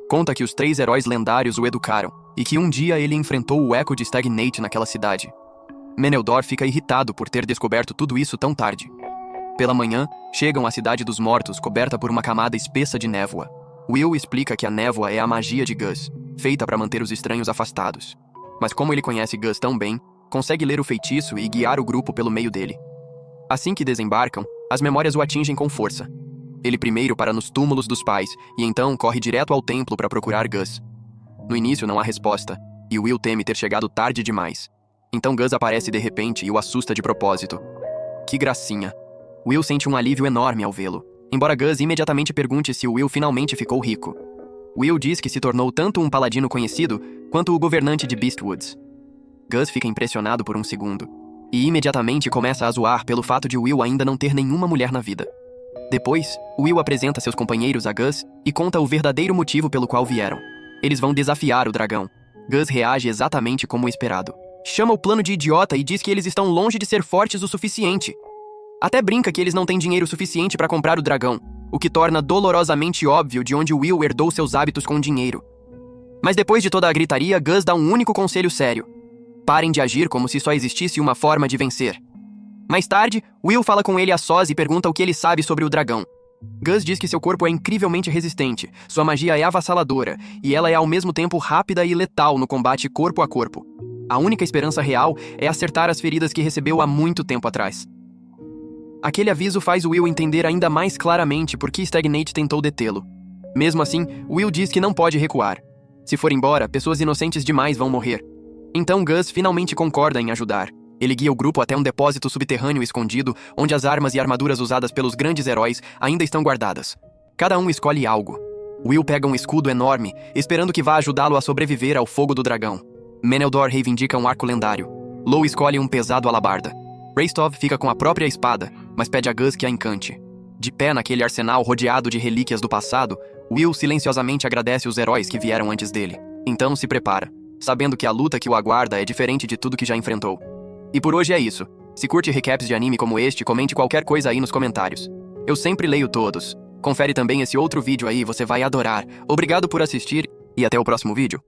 S1: Conta que os 3 heróis lendários o educaram, e que um dia ele enfrentou o eco de Stagnate naquela cidade. Meneldor fica irritado por ter descoberto tudo isso tão tarde. Pela manhã, chegam à Cidade dos Mortos coberta por uma camada espessa de névoa. Will explica que a névoa é a magia de Gus, feita para manter os estranhos afastados. Mas como ele conhece Gus tão bem, consegue ler o feitiço e guiar o grupo pelo meio dele. Assim que desembarcam, as memórias o atingem com força. Ele primeiro para nos túmulos dos pais, e então corre direto ao templo para procurar Gus. No início não há resposta, e Will teme ter chegado tarde demais. Então Gus aparece de repente e o assusta de propósito. Que gracinha! Will sente um alívio enorme ao vê-lo, embora Gus imediatamente pergunte se Will finalmente ficou rico. Will diz que se tornou tanto um paladino conhecido, quanto o governante de Beastwoods. Gus fica impressionado por um segundo, e imediatamente começa a zoar pelo fato de Will ainda não ter nenhuma mulher na vida. Depois, Will apresenta seus companheiros a Gus e conta o verdadeiro motivo pelo qual vieram. Eles vão desafiar o dragão. Gus reage exatamente como esperado. Chama o plano de idiota e diz que eles estão longe de ser fortes o suficiente. Até brinca que eles não têm dinheiro suficiente para comprar o dragão, o que torna dolorosamente óbvio de onde Will herdou seus hábitos com dinheiro. Mas depois de toda a gritaria, Gus dá um único conselho sério. Parem de agir como se só existisse uma forma de vencer. Mais tarde, Will fala com ele a sós e pergunta o que ele sabe sobre o dragão. Gus diz que seu corpo é incrivelmente resistente, sua magia é avassaladora, e ela é ao mesmo tempo rápida e letal no combate corpo a corpo. A única esperança real é acertar as feridas que recebeu há muito tempo atrás. Aquele aviso faz Will entender ainda mais claramente por que Stagnate tentou detê-lo. Mesmo assim, Will diz que não pode recuar. Se for embora, pessoas inocentes demais vão morrer. Então Gus finalmente concorda em ajudar. Ele guia o grupo até um depósito subterrâneo escondido, onde as armas e armaduras usadas pelos grandes heróis ainda estão guardadas. Cada um escolhe algo. Will pega um escudo enorme, esperando que vá ajudá-lo a sobreviver ao fogo do dragão. Meneldor reivindica um arco lendário. Lo escolhe um pesado alabarda. Rastov fica com a própria espada, mas pede a Gus que a encante. De pé naquele arsenal rodeado de relíquias do passado, Will silenciosamente agradece os heróis que vieram antes dele. Então se prepara, sabendo que a luta que o aguarda é diferente de tudo que já enfrentou. E por hoje é isso. Se curte recaps de anime como este, comente qualquer coisa aí nos comentários. Eu sempre leio todos. Confere também esse outro vídeo aí, você vai adorar. Obrigado por assistir e até o próximo vídeo.